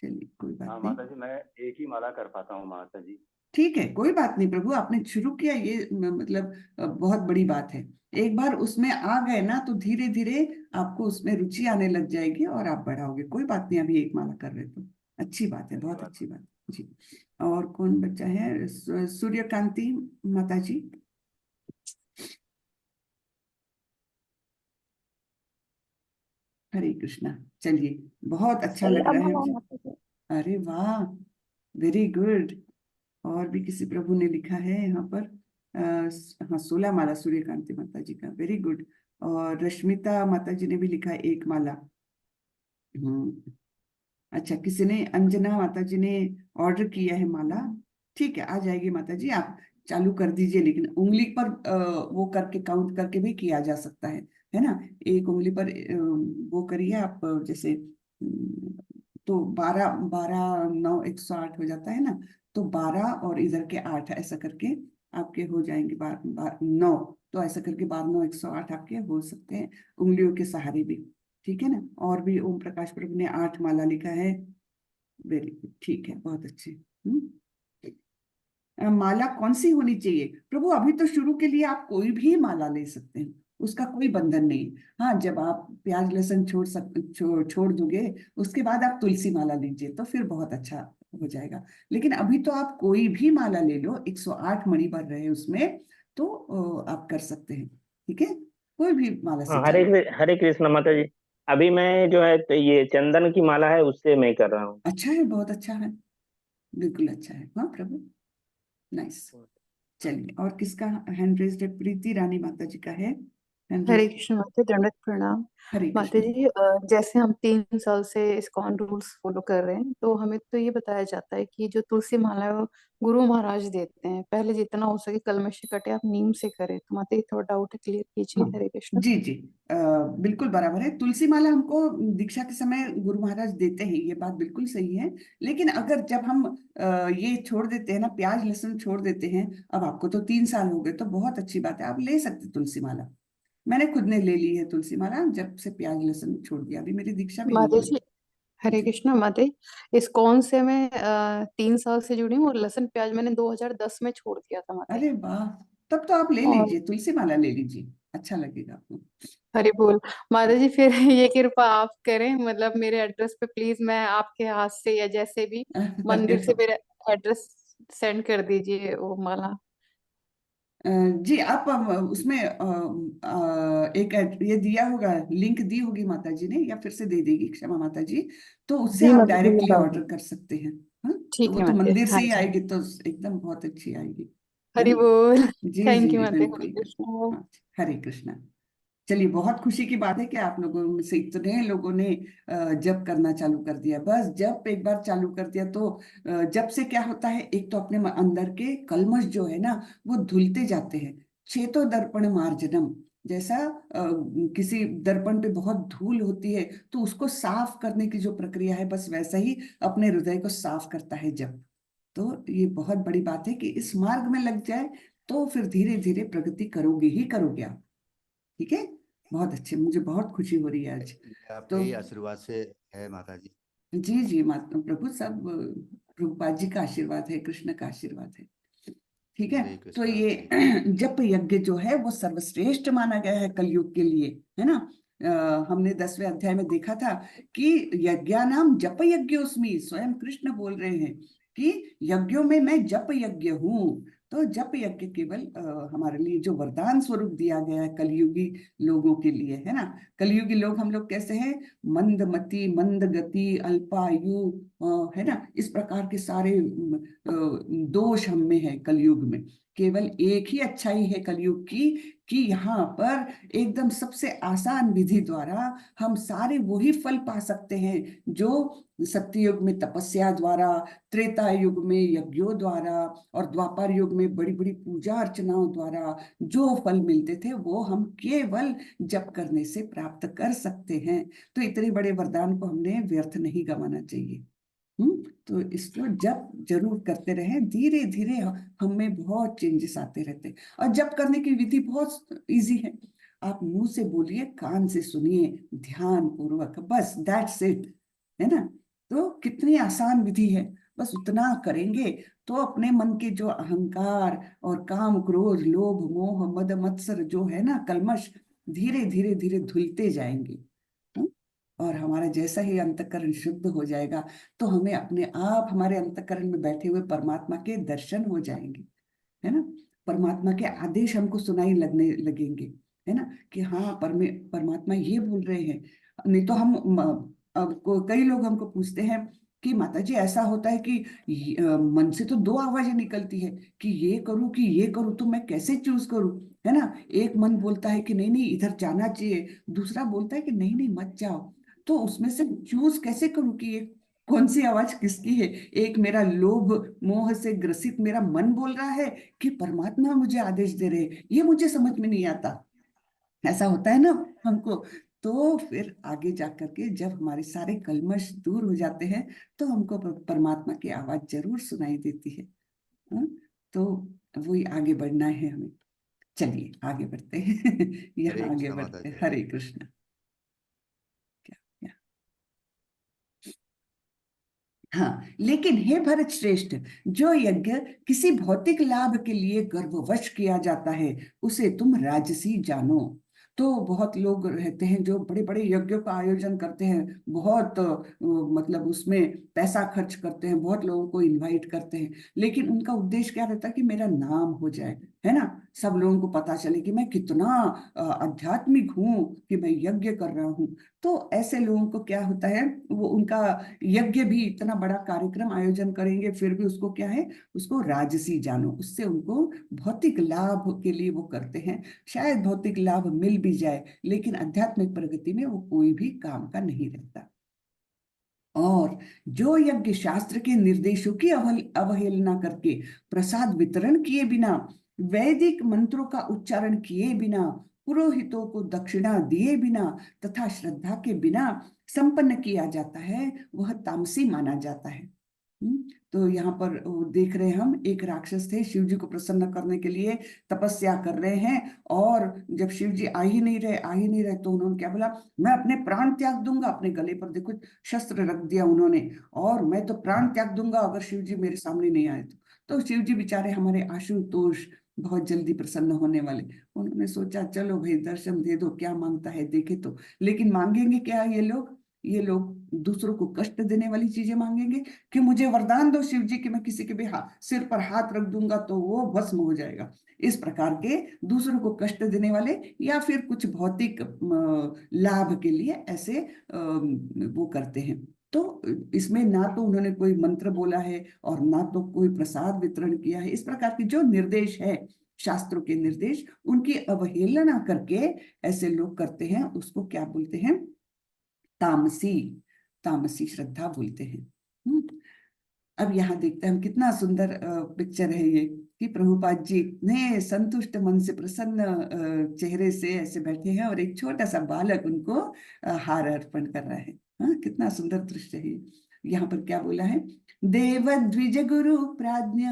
S1: चलिए, कोई बात
S5: हाँ
S1: नहीं,
S5: माता जी, मैं एक ही माला कर पाता हूँ माता जी।
S1: ठीक है, कोई बात नहीं प्रभु, आपने शुरू किया ये मतलब बहुत बड़ी बात है। एक बार उसमें आ गए ना तो धीरे धीरे आपको उसमें रुचि आने लग जाएगी और आप बढ़ाओगे, कोई बात नहीं, अभी 1 माला कर रहे तो अच्छी बात है, बहुत
S5: धन्यवाद।
S1: अच्छी बात जी। और कौन बच्चा है? सूर्यकांति माता जी। हरे कृष्णा। चलिए, बहुत अच्छा लग रहा है मुझे। अरे वाह, वेरी गुड। और भी किसी प्रभु ने लिखा है यहाँ पर, हाँ, 16 माला सूर्यकांति माता जी का, वेरी गुड। और रश्मिता माता जी ने भी लिखा है 1 माला। हम्म, अच्छा, किसी ने, अंजना माता जी ने ऑर्डर किया है माला, ठीक है, आ जाएगी माता जी, आप चालू कर दीजिए, लेकिन उंगली पर वो करके काउंट करके भी किया जा सकता है ना, एक उंगली पर वो करिए आप, जैसे तो 12 12 9 108 हो जाता है ना, तो 12 और इधर के 8 ऐसा करके आपके हो जाएंगे, 9, तो ऐसा करके 12 9 108 आपके हो सकते हैं उंगलियों के सहारे भी, ठीक है ना। और भी ओम प्रकाश प्रभु ने 8 माला लिखा है, वेरी गुड, ठीक है, बहुत अच्छे। माला कौन सी होनी चाहिए प्रभु? अभी तो शुरू के लिए आप कोई भी माला ले सकते हैं, उसका कोई बंधन नहीं। हाँ, जब आप प्याज लहसुन छोड़ दोगे, उसके बाद आप तुलसी माला लीजिए तो फिर बहुत अच्छा हो जाएगा। लेकिन अभी तो आप कोई भी माला ले लो, 108 मणि भर रहे हैं उसमें, तो आप कर सकते हैं, ठीक है, कोई भी माला से
S5: हाँ,
S1: चले।
S5: हरे कृष्ण माता जी, अभी मैं जो है तो ये चंदन की माला है उससे मैं कर रहा हूँ।
S1: अच्छा है, बहुत अच्छा है, बिल्कुल अच्छा है, हाँ प्रभु, नाइस। चलिए, और किसका हैंड रेज्ड है? प्रीति रानी माता जी का है हैंड
S3: हरे
S1: रेज्ड।
S3: कृष्ण माता, दंडवत प्रणाम।
S1: हरे
S3: माता
S1: कृष्ण।
S3: जी, जैसे हम 3 साल से इस्कॉन रूल्स फॉलो कर रहे हैं, तो हमें तो ये बताया जाता है कि जो तुलसी माला है वो गुरु महाराज देते हैं, पहले जितना हो सके कलमश कटे आप नीम से करें। तो माता जी, थोड़ा डाउट है, क्लियर कीजिए।
S1: हाँ,
S3: हरे कृष्ण।
S1: जी जी, बिल्कुल बराबर है, तुलसी माला हमको दीक्षा के समय गुरु महाराज देते हैं, ये बात बिल्कुल सही है। लेकिन अगर जब हम ये छोड़ देते हैं ना, प्याज लहसुन छोड़ देते हैं, अब आपको तो 3 साल हो गए, तो बहुत अच्छी बात है, आप ले सकते तुलसी माला। मैंने खुद ने ले ली है तुलसी माला, जब से प्याज लहसुन छोड़ दिया, अभी मेरी दीक्षा भी नहीं
S3: माता
S1: हुई।
S3: जी, हरे
S1: जी,
S3: कृष्ण माता जी, इस्कॉन से मैं 3 साल से जुड़ी हूँ, और लहसुन प्याज मैंने 2010 में छोड़ दिया था माता जी।
S1: अरे वाह, तब तो आप ले
S3: और
S1: लीजिए, तुलसी माला ले लीजिए, अच्छा लगेगा आपको।
S3: हरि बोल। माता जी, फिर ये कृपा आप करें, मतलब मेरे एड्रेस पे प्लीज, मैं आपके हाथ से या जैसे भी
S1: अरे
S3: मंदिर से
S1: वाह।
S3: मेरा एड्रेस सेंड कर दीजिए वो माला।
S1: जी, आप उसमें एक ये दिया होगा, लिंक दी होगी माता जी ने, या फिर से दे देगी क्षमा माता जी, तो उससे
S3: जी
S1: आप
S3: माता जी, मैं
S1: डायरेक्टली
S3: डाल
S1: ऑर्डर
S3: दूँ।
S1: कर सकते हैं। हाँ, तो
S3: ठीक
S1: वो
S3: है
S1: तो
S3: माता जी,
S1: मंदिर से
S3: हाँ
S1: ही
S3: जी।
S1: आएगी तो एकदम बहुत अच्छी आएगी, है
S3: हरि
S1: ना।
S3: बोल।
S1: जी
S3: थैंक
S1: जी,
S3: यू माता, हरे
S1: बिल्कुल।
S3: कृष्ण।
S1: हाँ, हरे कृष्णा। चलिए, बहुत खुशी की बात है कि आप लोगों में से इतने लोगों ने जप करना चालू कर दिया। बस जप एक बार चालू कर दिया तो जप से क्या होता है, एक तो अपने अंदर के कलमश जो है ना, वो धुलते जाते हैं। चेतो दर्पण मार्जनम, जैसा किसी दर्पण पे बहुत धूल होती है तो उसको साफ करने की जो प्रक्रिया है, बस वैसा ही अपने हृदय को साफ करता है जप, तो ये बहुत बड़ी बात है कि इस मार्ग में लग जाए तो फिर धीरे धीरे प्रगति करोगे ही करोगे आप। ठीक है, बहुत अच्छे, मुझे बहुत खुशी हो रही है आज।
S7: ये आपके
S1: तो
S7: ही आशीर्वाद से है माता जी।
S1: जी जी, माता प्रभु सब प्रभुपाद जी का आशीर्वाद है, कृष्ण का आशीर्वाद है। ठीक है,
S7: हरे
S1: तो
S7: कृष्णा
S1: ये
S7: हरे कृष्णा।
S1: जप यज्ञ जो है वो सर्वश्रेष्ठ माना गया है कलयुग के लिए, है ना। हमने 10वें अध्याय में देखा था कि यज्ञानाम जप यज्ञ उसमें स्वयं कृष्ण बोल रहे हैं कि यज्ञों में मैं जप यज्ञ हूँ। तो जप यज्ञ केवल हमारे लिए जो वरदान स्वरूप दिया गया है कलयुगी लोगों के लिए, है ना। कलयुगी लोग हम लोग कैसे हैं, मंदमति, मंद गति, अल्पायु, है ना, इस प्रकार के सारे दोष हम में है कलयुग में। केवल एक ही अच्छाई है कलयुग की कि यहाँ पर एकदम सबसे आसान विधि द्वारा हम सारे वही फल पा सकते हैं जो सत्ययुग में तपस्या द्वारा, त्रेता युग में यज्ञों द्वारा और द्वापर युग में बड़ी बड़ी पूजा अर्चनाओं द्वारा जो फल मिलते थे वो हम केवल जप करने से प्राप्त कर सकते हैं। तो इतने बड़े वरदान को हमने व्यर्थ नहीं गंवाना चाहिए। तो इसको जप जरूर करते रहें, धीरे धीरे हम में बहुत चेंजेस आते रहते हैं। और जप करने की विधि बहुत इजी है, आप मुंह से बोलिए, कान से सुनिए, ध्यान पूर्वक, बस दैट्स इट, है ना। तो कितनी आसान विधि है, बस उतना करेंगे तो अपने मन के जो अहंकार और काम, क्रोध, लोभ, मोह, मद, मत्सर जो है ना, कल्मश, धीरे धीरे धीरे धुलते जाएंगे। और हमारा जैसा ही अंतःकरण शुद्ध हो जाएगा तो हमें अपने आप हमारे अंतःकरण में बैठे हुए परमात्मा के दर्शन हो जाएंगे, है ना। परमात्मा के आदेश हमको सुनाई लगने लगेंगे, है ना, कि हाँ परमात्मा ये बोल रहे हैं। नहीं तो कई लोग हमको पूछते हैं कि माता जी ऐसा होता है कि मन से तो दो आवाजें निकलती है कि ये करूं कि ये करूं, तो मैं कैसे चूज करूं, है ना। एक मन बोलता है कि नहीं नहीं इधर जाना चाहिए, दूसरा बोलता है कि नहीं नहीं मत जाओ। तो उसमें से चूज कैसे करूं कि ये कौन सी आवाज किसकी है। एक मेरा लोभ मोह से ग्रसित मेरा मन बोल रहा है कि परमात्मा मुझे आदेश दे रहे हैं, ये मुझे समझ में नहीं आता। ऐसा होता है ना हमको। तो फिर आगे जा करके जब हमारे सारे कल्मश दूर हो जाते हैं तो हमको परमात्मा की आवाज जरूर सुनाई देती है। हाँ? तो वही आगे बढ़ना है हमें। चलिए आगे बढ़ते हैं
S7: हरे
S1: यहाँ आगे
S7: कृष्णा माता
S1: बढ़ते हैं।
S7: जी।
S1: हरे कृष्ण। क्या क्या हाँ, लेकिन हे भरत श्रेष्ठ, जो यज्ञ किसी भौतिक लाभ के लिए गर्ववश किया जाता है उसे तुम राजसी जानो। तो बहुत लोग रहते हैं जो बड़े बड़े यज्ञों का आयोजन करते हैं, बहुत मतलब उसमें पैसा खर्च करते हैं, बहुत लोगों को इनवाइट करते हैं, लेकिन उनका उद्देश्य क्या रहता है कि मेरा नाम हो जाए, है ना, सब लोगों को पता चले कि मैं कितना आध्यात्मिक हूँ, कि मैं यज्ञ कर रहा हूँ। तो ऐसे लोगों को क्या होता है, वो उनका यज्ञ भी इतना बड़ा कार्यक्रम आयोजन करेंगे फिर भी उसको क्या है, उसको राजसी जानो, उससे उनको भौतिक लाभ के लिए वो करते हैं। शायद भौतिक लाभ मिल भी जाए लेकिन आध्यात्मिक प्रगति में वो कोई भी काम का नहीं रहता। और जो यज्ञ शास्त्र के निर्देशों की अवहेलना करके, प्रसाद वितरण किए बिना, वैदिक मंत्रों का उच्चारण किए बिना, पुरोहितों को दक्षिणा दिए बिना तथा श्रद्धा के बिना संपन्न किया जाता है वह तामसी माना जाता है। तो यहाँ पर वो देख रहे हैं, हम एक राक्षस थे शिव जी को प्रसन्न करने के लिए तपस्या कर रहे हैं, और जब शिव जी आ ही नहीं रहे तो उन्होंने क्या बोला, मैं अपने प्राण त्याग दूंगा। अपने गले पर देखो शस्त्र रख दिया उन्होंने, और मैं तो प्राण त्याग दूंगा अगर शिव जी मेरे सामने नहीं आए तो शिव जी बेचारे हमारे आशुतोष बहुत जल्दी प्रसन्न होने वाले, उन्होंने सोचा चलो भाई दर्शन दे दो, क्या मांगता है देखे तो। लेकिन मांगेंगे क्या ये लोग दूसरों को कष्ट देने वाली चीजें मांगेंगे कि मुझे वरदान दो शिव जी कि मैं किसी के भी सिर पर हाथ रख दूंगा तो वो भस्म हो जाएगा। इस प्रकार के दूसरों को कष्ट देने वाले या फिर कुछ भौतिक लाभ के लिए ऐसे वो करते हैं। तो इसमें ना तो उन्होंने कोई मंत्र बोला है और ना तो कोई प्रसाद वितरण किया है। इस प्रकार के जो निर्देश है शास्त्रों के निर्देश, उनकी अवहेलना करके ऐसे लोग करते हैं, उसको क्या बोलते हैं, तामसी, तामसी श्रद्धा बोलते हैं। अब यहाँ देखते हैं हम, कितना सुंदर पिक्चर है ये कि प्रभुपाद जी इतने संतुष्ट मन से, प्रसन्न चेहरे से ऐसे बैठे हैं और एक छोटा सा बालक उनको हार अर्पण कर रहा है। हाँ, कितना सुंदर दृश्य है। यहाँ पर क्या बोला है, देव द्विज गुरु प्राज्ञ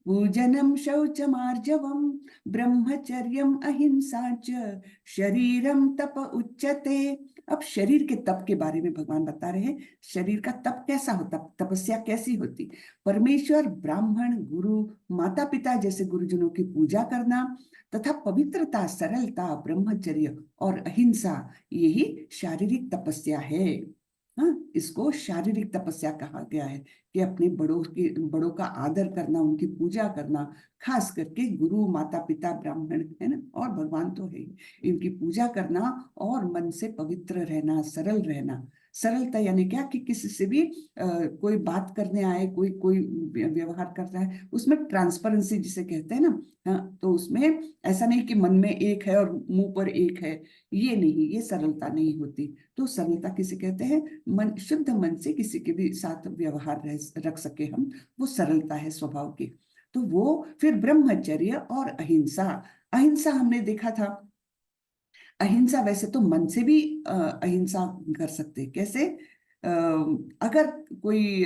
S1: पूजनम शौचमार्जवम ब्रह्मचर्यम अहिंसा च शरीरम तप उच्यते। अब शरीर के तप के बारे में भगवान बता रहे हैं, शरीर का तप कैसा होता, तपस्या कैसी होती। परमेश्वर, ब्राह्मण, गुरु, माता पिता जैसे गुरुजनों की पूजा करना तथा पवित्रता, सरलता, ब्रह्मचर्य और अहिंसा, यही शारीरिक तपस्या है। हाँ, इसको शारीरिक तपस्या कहा गया है कि अपने बड़ों का आदर करना, उनकी पूजा करना, खास करके गुरु, माता पिता, ब्राह्मण, है ना, और भगवान तो है ही, इनकी पूजा करना और मन से पवित्र रहना, सरल रहना। सरलता यानी क्या कि किसी से भी कोई बात करने आए, कोई कोई व्यवहार कर रहा है, उसमें ट्रांसपेरेंसी जिसे कहते हैं ना, हाँ, तो उसमें ऐसा नहीं कि मन में एक है और मुंह पर एक है, ये नहीं, ये सरलता नहीं होती। तो सरलता किसे कहते हैं, मन, शुद्ध मन से किसी के भी साथ व्यवहार रख सके हम, वो सरलता है स्वभाव की। तो वो फिर ब्रह्मचर्य और अहिंसा। अहिंसा हमने देखा था, अहिंसा वैसे तो मन से भी अहिंसा कर सकते, कैसे, अगर कोई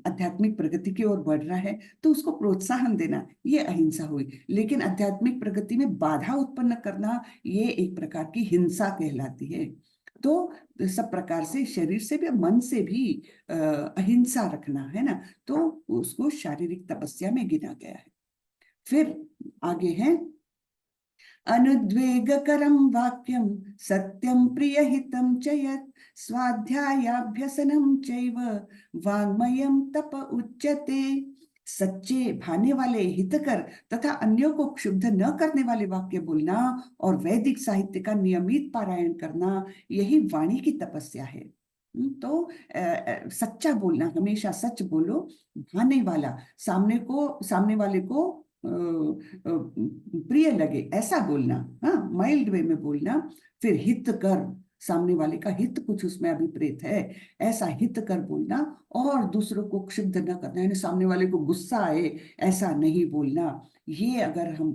S1: आध्यात्मिक प्रगति की ओर बढ़ रहा है तो उसको प्रोत्साहन देना, ये अहिंसा हुई। लेकिन आध्यात्मिक प्रगति में बाधा उत्पन्न करना, ये एक प्रकार की हिंसा कहलाती है। तो सब प्रकार से, शरीर से भी, मन से भी अहिंसा रखना, है ना, तो उसको शारीरिक तपस्या में गिना गया है। फिर आगे है, अनुद्वेगकरं वाक्यं सत्यं प्रियहितं च यत् स्वाध्यायाभ्यसनं चैव वाङ्मयं तप उच्यते। सच्चे, भाने वाले, हितकर तथा अन्यों को क्षुब्ध न करने वाले वाक्य बोलना और वैदिक साहित्य का नियमित पारायण करना, यही वाणी की तपस्या है। तो सच्चा बोलना, हमेशा सच बोलो, भाने वाला, सामने वाले को प्रिय लगे ऐसा बोलना, हाँ, माइल्ड वे में बोलना। फिर हित कर, सामने वाले का हित कुछ उसमें अभिप्रेत है, ऐसा हित कर बोलना। और दूसरों को क्षुब्ध न करना, यानी सामने वाले को गुस्सा आए ऐसा नहीं बोलना। ये अगर हम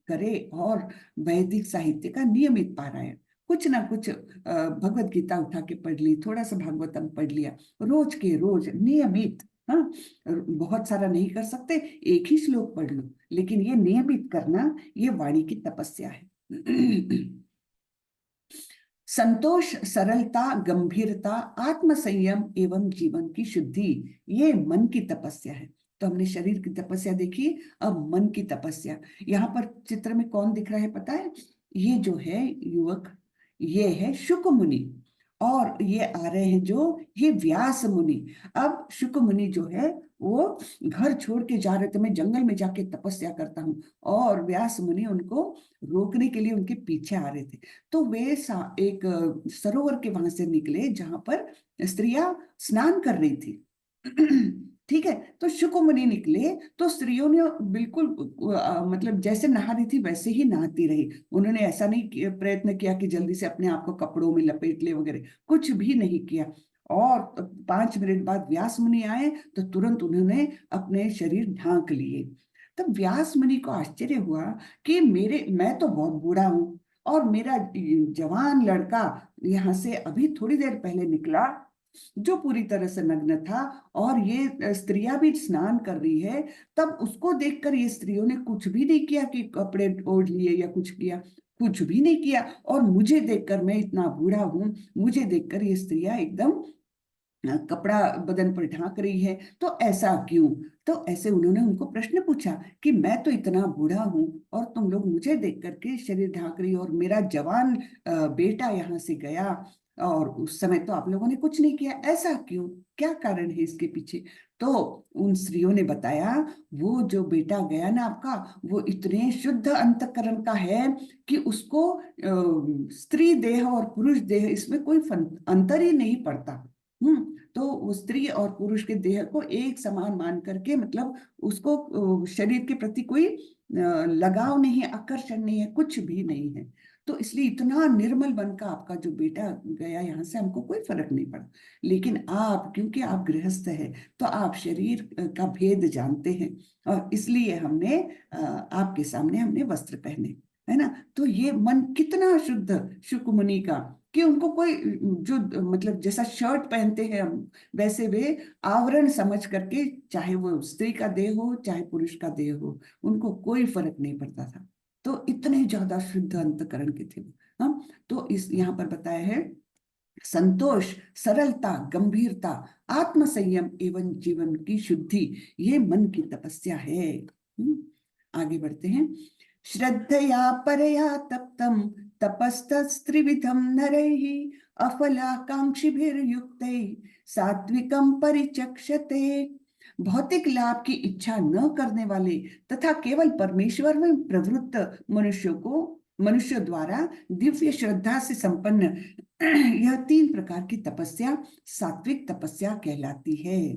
S1: करें, और वैदिक साहित्य का नियमित पारायण, कुछ ना कुछ भगवत गीता उठा के पढ़ ली, थोड़ा सा भागवतम पढ़ लिया, रोज के रोज नियमित, हाँ, बहुत सारा नहीं कर सकते, एक ही श्लोक पढ़ लो, लेकिन ये नियमित करना, ये वाणी की तपस्या है। संतोष, सरलता, गंभीरता, आत्मसंयम एवं जीवन की शुद्धि, ये मन की तपस्या है। तो हमने शरीर की तपस्या देखी, अब मन की तपस्या। यहाँ पर चित्र में कौन दिख रहा है पता है, ये जो है युवक, ये है शुक मुनि, और ये आ रहे हैं जो, ये व्यास मुनि। अब शुक मुनि जो है वो घर छोड़ के जा रहे थे, मैं जंगल में जाके तपस्या करता हूँ, और व्यास मुनि उनको रोकने के लिए उनके पीछे आ रहे थे। तो वे एक सरोवर के वहां से निकले जहां पर स्त्रियां स्नान कर रही थी। ठीक है, तो शुक मुनि निकले तो स्त्रियों ने बिल्कुल मतलब जैसे नहा रही थी वैसे ही नहाती रही। उन्होंने ऐसा नहीं प्रयत्न किया कि जल्दी से अपने आप को कपड़ों में लपेट ले वगैरह, कुछ भी नहीं किया। और 5 मिनट बाद व्यास मुनि आए तो तुरंत उन्होंने अपने शरीर ढांक लिए। तब व्यास मुनि को आश्चर्य हुआ कि मैं तो बहुत बूढ़ा हूं, और मेरा जवान लड़का यहाँ से अभी थोड़ी देर पहले निकला जो पूरी तरह से नग्न था, और ये स्त्रियां भी स्नान कर रही है। तब उसको देखकर ये स्त्रियों ने कुछ भी नहीं किया कि कपड़े ओढ़ लिए या कुछ किया, कुछ भी नहीं किया। और मुझे देखकर, मैं इतना बूढ़ा हूं, मुझे देखकर ये स्त्रियां एकदम कपड़ा बदन पर ढांक रही है, तो ऐसा क्यों। तो ऐसे उन्होंने उनको प्रश्न पूछा कि मैं तो इतना बूढ़ा हूं और तुम लोग मुझे देख करके शरीर ढांक रही हो, और मेरा जवान बेटा यहाँ से गया और उस समय तो आप लोगों ने कुछ नहीं किया, ऐसा क्यों, क्या कारण है इसके पीछे। तो उन स्त्रियों ने बताया, वो जो बेटा गया ना आपका, वो इतने शुद्ध अंतःकरण का है कि उसको स्त्री देह और पुरुष देह इसमें कोई अंतर ही नहीं पड़ता। तो वो स्त्री और पुरुष के देह को एक समान मान करके, मतलब उसको शरीर के प्रति कोई लगाव नहीं है, आकर्षण नहीं है, कुछ भी नहीं है। तो इसलिए इतना निर्मल मन का आपका जो बेटा गया यहाँ से, हमको कोई फर्क नहीं पड़ा। लेकिन आप, क्योंकि आप गृहस्थ है, तो आप शरीर का भेद जानते हैं, और इसलिए हमने आपके सामने हमने वस्त्र पहने, है ना। तो ये मन कितना शुद्ध शुक मुनि का, कि उनको कोई जो मतलब जैसा शर्ट पहनते हैं हम, वैसे वे आवरण समझ करके, चाहे वो स्त्री का देह हो चाहे पुरुष का देह हो, उनको कोई फर्क नहीं पड़ता था। तो इतने ज्यादा शुद्ध अंतकरण के थे वो। हाँ, तो इस यहाँ पर बताया है संतोष, सरलता, गंभीरता, आत्म संयम एवं जीवन की शुद्धि, ये मन की तपस्या है। आगे बढ़ते हैं। श्रद्धया परया तप्तम तपस्तस्त्रिविधम नरैः अफलाकांक्षिभिर्युक्तैः सात्विकं परिचक्षते। भौतिक लाभ की इच्छा न करने वाले तथा केवल परमेश्वर में प्रवृत्त मनुष्य द्वारा दिव्य श्रद्धा से संपन्न यह 3 प्रकार की तपस्या सात्विक तपस्या कहलाती है।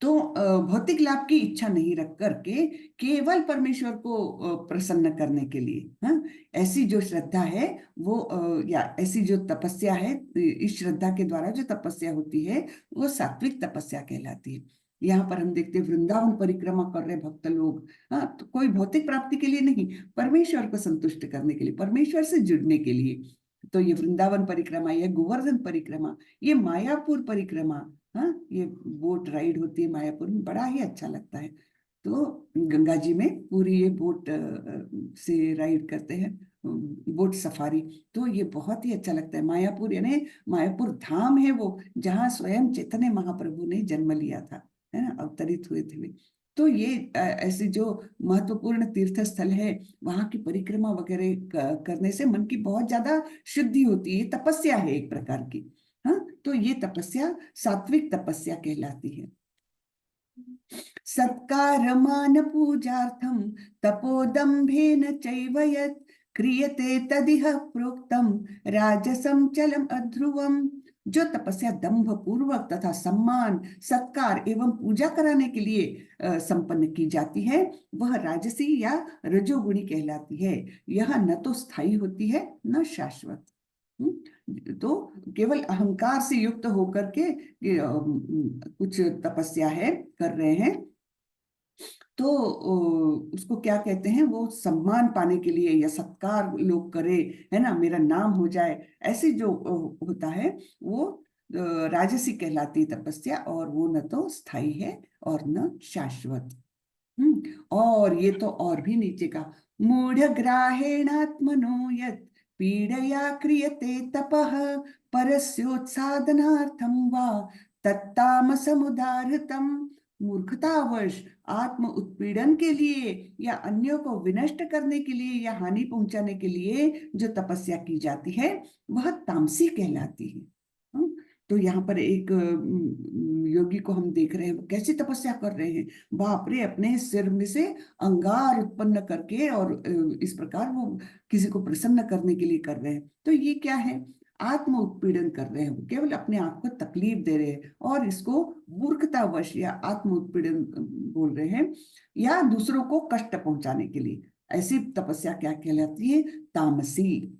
S1: तो भौतिक लाभ की इच्छा नहीं रख करके केवल परमेश्वर को प्रसन्न करने के लिए, हाँ, ऐसी जो श्रद्धा है वो या ऐसी जो तपस्या है, इस श्रद्धा के द्वारा जो तपस्या होती है वो सात्विक तपस्या कहलाती है। यहाँ पर हम देखते हैं वृंदावन परिक्रमा कर रहे भक्त लोग, हाँ, तो कोई भौतिक प्राप्ति के लिए नहीं, परमेश्वर को संतुष्ट करने के लिए, परमेश्वर से जुड़ने के लिए। तो ये वृंदावन परिक्रमा, ये गोवर्धन परिक्रमा, ये मायापुर परिक्रमा, हाँ, ये बोट राइड होती है मायापुर में, बड़ा ही अच्छा लगता है। तो गंगा जी में पूरी ये बोट से राइड करते हैं, बोट सफारी, तो ये बहुत ही अच्छा लगता है। मायापुर यानी मायापुर धाम है वो, जहाँ स्वयं चैतन्य महाप्रभु ने जन्म लिया था, है ना, अवतरित हुए थे वे। तो ये ऐसे जो महत्वपूर्ण तीर्थ स्थल है, वहां की परिक्रमा वगैरह करने से मन की बहुत ज्यादा शुद्धि होती है, तपस्या है एक प्रकार की। हाँ, तो ये तपस्या सात्विक तपस्या कहलाती है। सत्कार मान पूजार्थम तपोदम्भेन चैव यत् क्रियते तदिह प्रोक्तम राजसं चलम अध्रुवम। जो तपस्या दंभ पूर्वक तथा सम्मान, सत्कार एवं पूजा कराने के लिए संपन्न की जाती है, वह राजसी या रजोगुणी कहलाती है। यह न तो स्थायी होती है न शाश्वत। तो केवल अहंकार से युक्त होकर के कुछ तपस्या है कर रहे हैं, तो उसको क्या कहते हैं, वो सम्मान पाने के लिए या सत्कार लोग करे, है ना, मेरा नाम हो जाए, ऐसे जो होता है वो राजसी कहलाती तपस्या, और वो न तो स्थायी है और न शाश्वत। और ये तो और भी नीचे का, मूढ़ ग्राहेणात्मनो यत् पीडया क्रियते तपः परस्योत्सादनार्थं वा तत्तामसमुदाहृतम्। मूर्खतावश आत्म उत्पीड़न के लिए या अन्यों को विनष्ट करने के लिए या हानि पहुंचाने के लिए जो तपस्या की जाती है वह तामसी कहलाती है। तो यहाँ पर एक योगी को हम देख रहे हैं, वो कैसी तपस्या कर रहे हैं, बाप रे, अपने सिर में से अंगार उत्पन्न करके, और इस प्रकार वो किसी को प्रसन्न करने के लिए कर रहे हैं। तो ये क्या है, आत्म उत्पीड़न कर रहे हैं, वो केवल अपने आप को तकलीफ दे रहे हैं, और इसको मूर्खतावश या आत्म उत्पीड़न बोल रहे हैं, या दूसरों को कष्ट पहुंचाने के लिए। ऐसी तपस्या क्या कहलाती है, तामसी।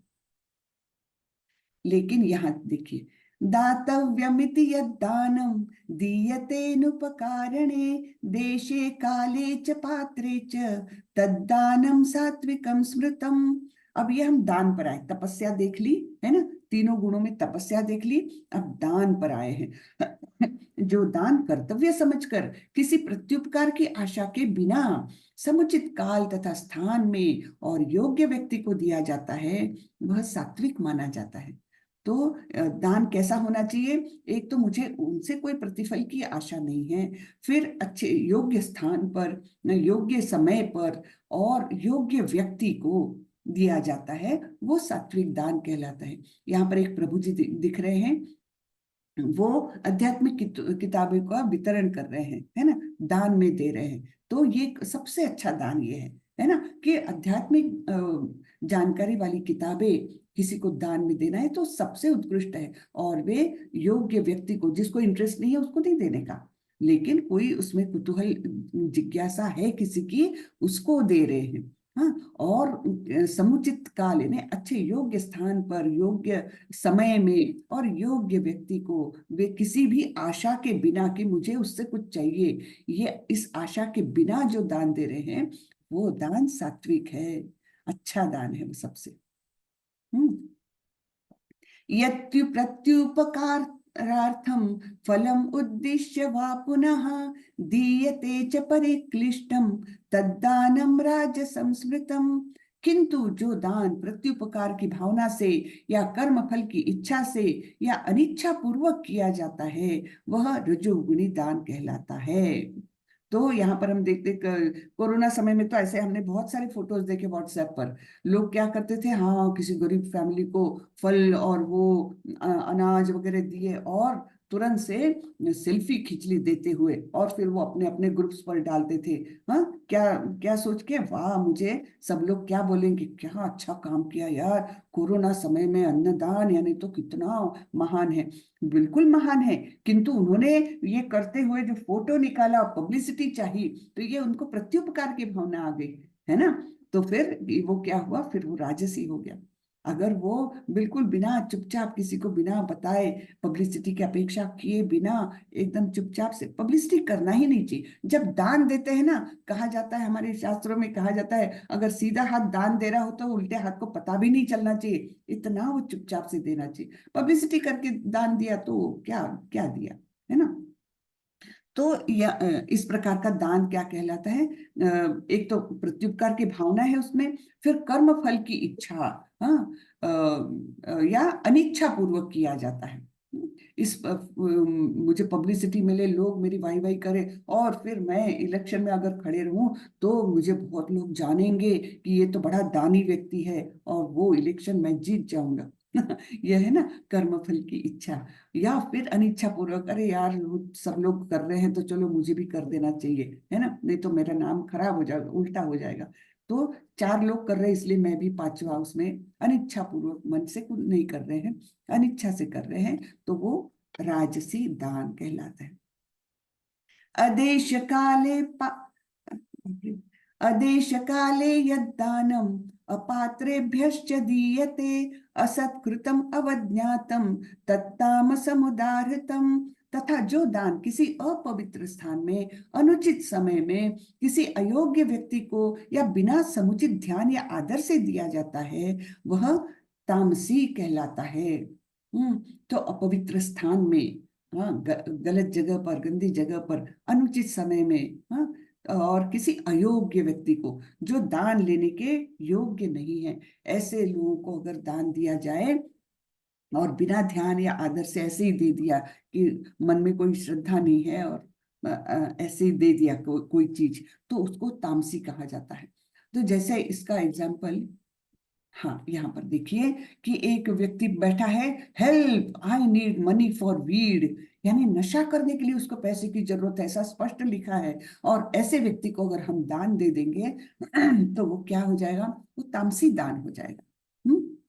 S1: लेकिन यहाँ देखिए, दातव्यमिति यद्दानं दीयतेनुपकारणे देशे काले च पात्रे च तद्दानं सात्विकं स्मृतम्। अब ये हम दान पर आए, तपस्या देख ली है ना, तीनों गुणों में तपस्या देख ली, अब दान पर आए हैं। जो दान कर्तव्य समझकर किसी प्रत्युपकार की आशा के बिना समुचित काल तथा स्थान में और योग्य व्यक्ति को दिया जाता है, वह सात्विक माना जाता है। तो दान कैसा होना चाहिए, एक तो मुझे उनसे कोई प्रतिफल की आशा नहीं है, फिर अच्छे योग्य स्थान पर, योग्य समय पर और योग्य व्यक्ति को दिया जाता है, वो सात्विक दान कहलाता है। यहाँ पर एक प्रभु जी दिख रहे हैं, वो आध्यात्मिक किताबों का वितरण कर रहे हैं, है ना, दान में दे रहे हैं। तो ये सबसे अच्छा दान ये है ना, कि आध्यात्मिक जानकारी वाली किताबें किसी को दान में देना है तो सबसे उत्कृष्ट है, और वे योग्य व्यक्ति को, जिसको इंटरेस्ट नहीं है उसको नहीं देने का, लेकिन कोई उसमें कुतूहल जिज्ञासा है किसी की, उसको दे रहे हैं। हाँ, और समुचित काल यानी अच्छे योग्य स्थान पर, योग्य समय में और योग्य व्यक्ति को, वे किसी भी आशा के बिना कि मुझे उससे कुछ चाहिए, ये इस आशा के बिना जो दान दे रहे हैं, वो दान सात्विक है, अच्छा दान है वो सबसे। यत्यु प्रत्युपकारार्थं फलम् उद्दिश्य वा पुनः दीयते च परिक्लिष्टं तद्दानं राजसंस्मृतम्। किंतु जो दान प्रत्युपकार की भावना से या कर्म फल की इच्छा से या अनिच्छा पूर्वक किया जाता है वह रजोगुणी दान कहलाता है। तो यहाँ पर हम देखते कोरोना समय में तो ऐसे हमने बहुत सारे फोटोज देखे व्हाट्सएप पर। लोग क्या करते थे, हाँ किसी गरीब फैमिली को फल और वो अनाज वगैरह दिए और तुरंत से सेल्फी खींच ली देते हुए और फिर वो अपने अपने ग्रुप्स पर डालते थे। हाँ, क्या क्या सोच के, वाह मुझे सब लोग क्या बोलेंगे, क्या अच्छा काम किया यार, कोरोना समय में अन्नदान, यानी तो कितना महान है। बिल्कुल महान है, किंतु उन्होंने ये करते हुए जो फोटो निकाला और पब्लिसिटी चाहिए तो ये उनको प्रत्युपकार की भावना आ गई, है ना। तो फिर वो क्या हुआ, फिर वो राजसी हो गया। अगर वो बिल्कुल बिना चुपचाप किसी को बिना बताए पब्लिसिटी की अपेक्षा किए बिना एकदम चुपचाप से, पब्लिसिटी करना ही नहीं चाहिए। जब दान देते हैं ना, कहा जाता है, हमारे शास्त्रों में कहा जाता है, अगर सीधा हाथ दान दे रहा हो तो उल्टे हाथ को पता भी नहीं चलना चाहिए, इतना वो चुपचाप से देना चाहिए। पब्लिसिटी करके दान दिया तो क्या क्या दिया, है ना। तो इस प्रकार का दान क्या कहलाता है, एक तो प्रत्युपकार की भावना है उसमें, फिर कर्म फल की इच्छा, हाँ, या अनिच्छा पूर्वक किया जाता है। मुझे पब्लिसिटी मिले, लोग मेरी वाही वाही करें और फिर मैं इलेक्शन में अगर खड़े रहूं तो मुझे बहुत लोग जानेंगे कि ये तो बड़ा दानी व्यक्ति है और वो इलेक्शन में जीत जाऊंगा। यह है ना कर्मफल की इच्छा। या फिर अनिच्छा पूर्वक, अरे यार सब लोग कर रहे हैं तो चलो मुझे भी कर देना चाहिए, है ना, नहीं तो मेरा नाम खराब हो जाएगा, उल्टा हो जाएगा। तो चार लोग कर रहे हैं इसलिए मैं भी पांचवा, उसमें अनिच्छा पूर्वक मन से कुछ नहीं कर रहे हैं, अनिच्छा से कर रहे हैं, तो वो राजसी दान कहलाता है। अदेश काले अदेश काले यद्दानम अपात्रेभ्यश्च दीयते असत्कृतम अवज्ञातम तत्तामसमुदाहृतम। तथा जो दान किसी अपवित्र स्थान में अनुचित समय में किसी अयोग्य व्यक्ति को या बिना समुचित ध्यान या आदर से दिया जाता है वह तामसी कहलाता है। तो अपवित्र स्थान में, हाँ, गलत जगह पर, गंदी जगह पर, अनुचित समय में, हाँ, और किसी अयोग्य व्यक्ति को जो दान लेने के योग्य नहीं है, ऐसे लोगों को अगर दान दिया जाए और बिना ध्यान या आदर से ऐसे ही दे दिया कि मन में कोई श्रद्धा नहीं है और ऐसे ही दे दिया कोई चीज, तो उसको तामसी कहा जाता है। तो जैसे इसका एग्जाम्पल, हाँ, यहाँ पर देखिए कि एक व्यक्ति बैठा है, help I need money for weed, यानी नशा करने के लिए उसको पैसे की जरूरत है, ऐसा स्पष्ट लिखा है। और ऐसे व्यक्ति को अगर हम दान दे देंगे तो वो क्या हो जाएगा, वो तामसी दान हो जाएगा।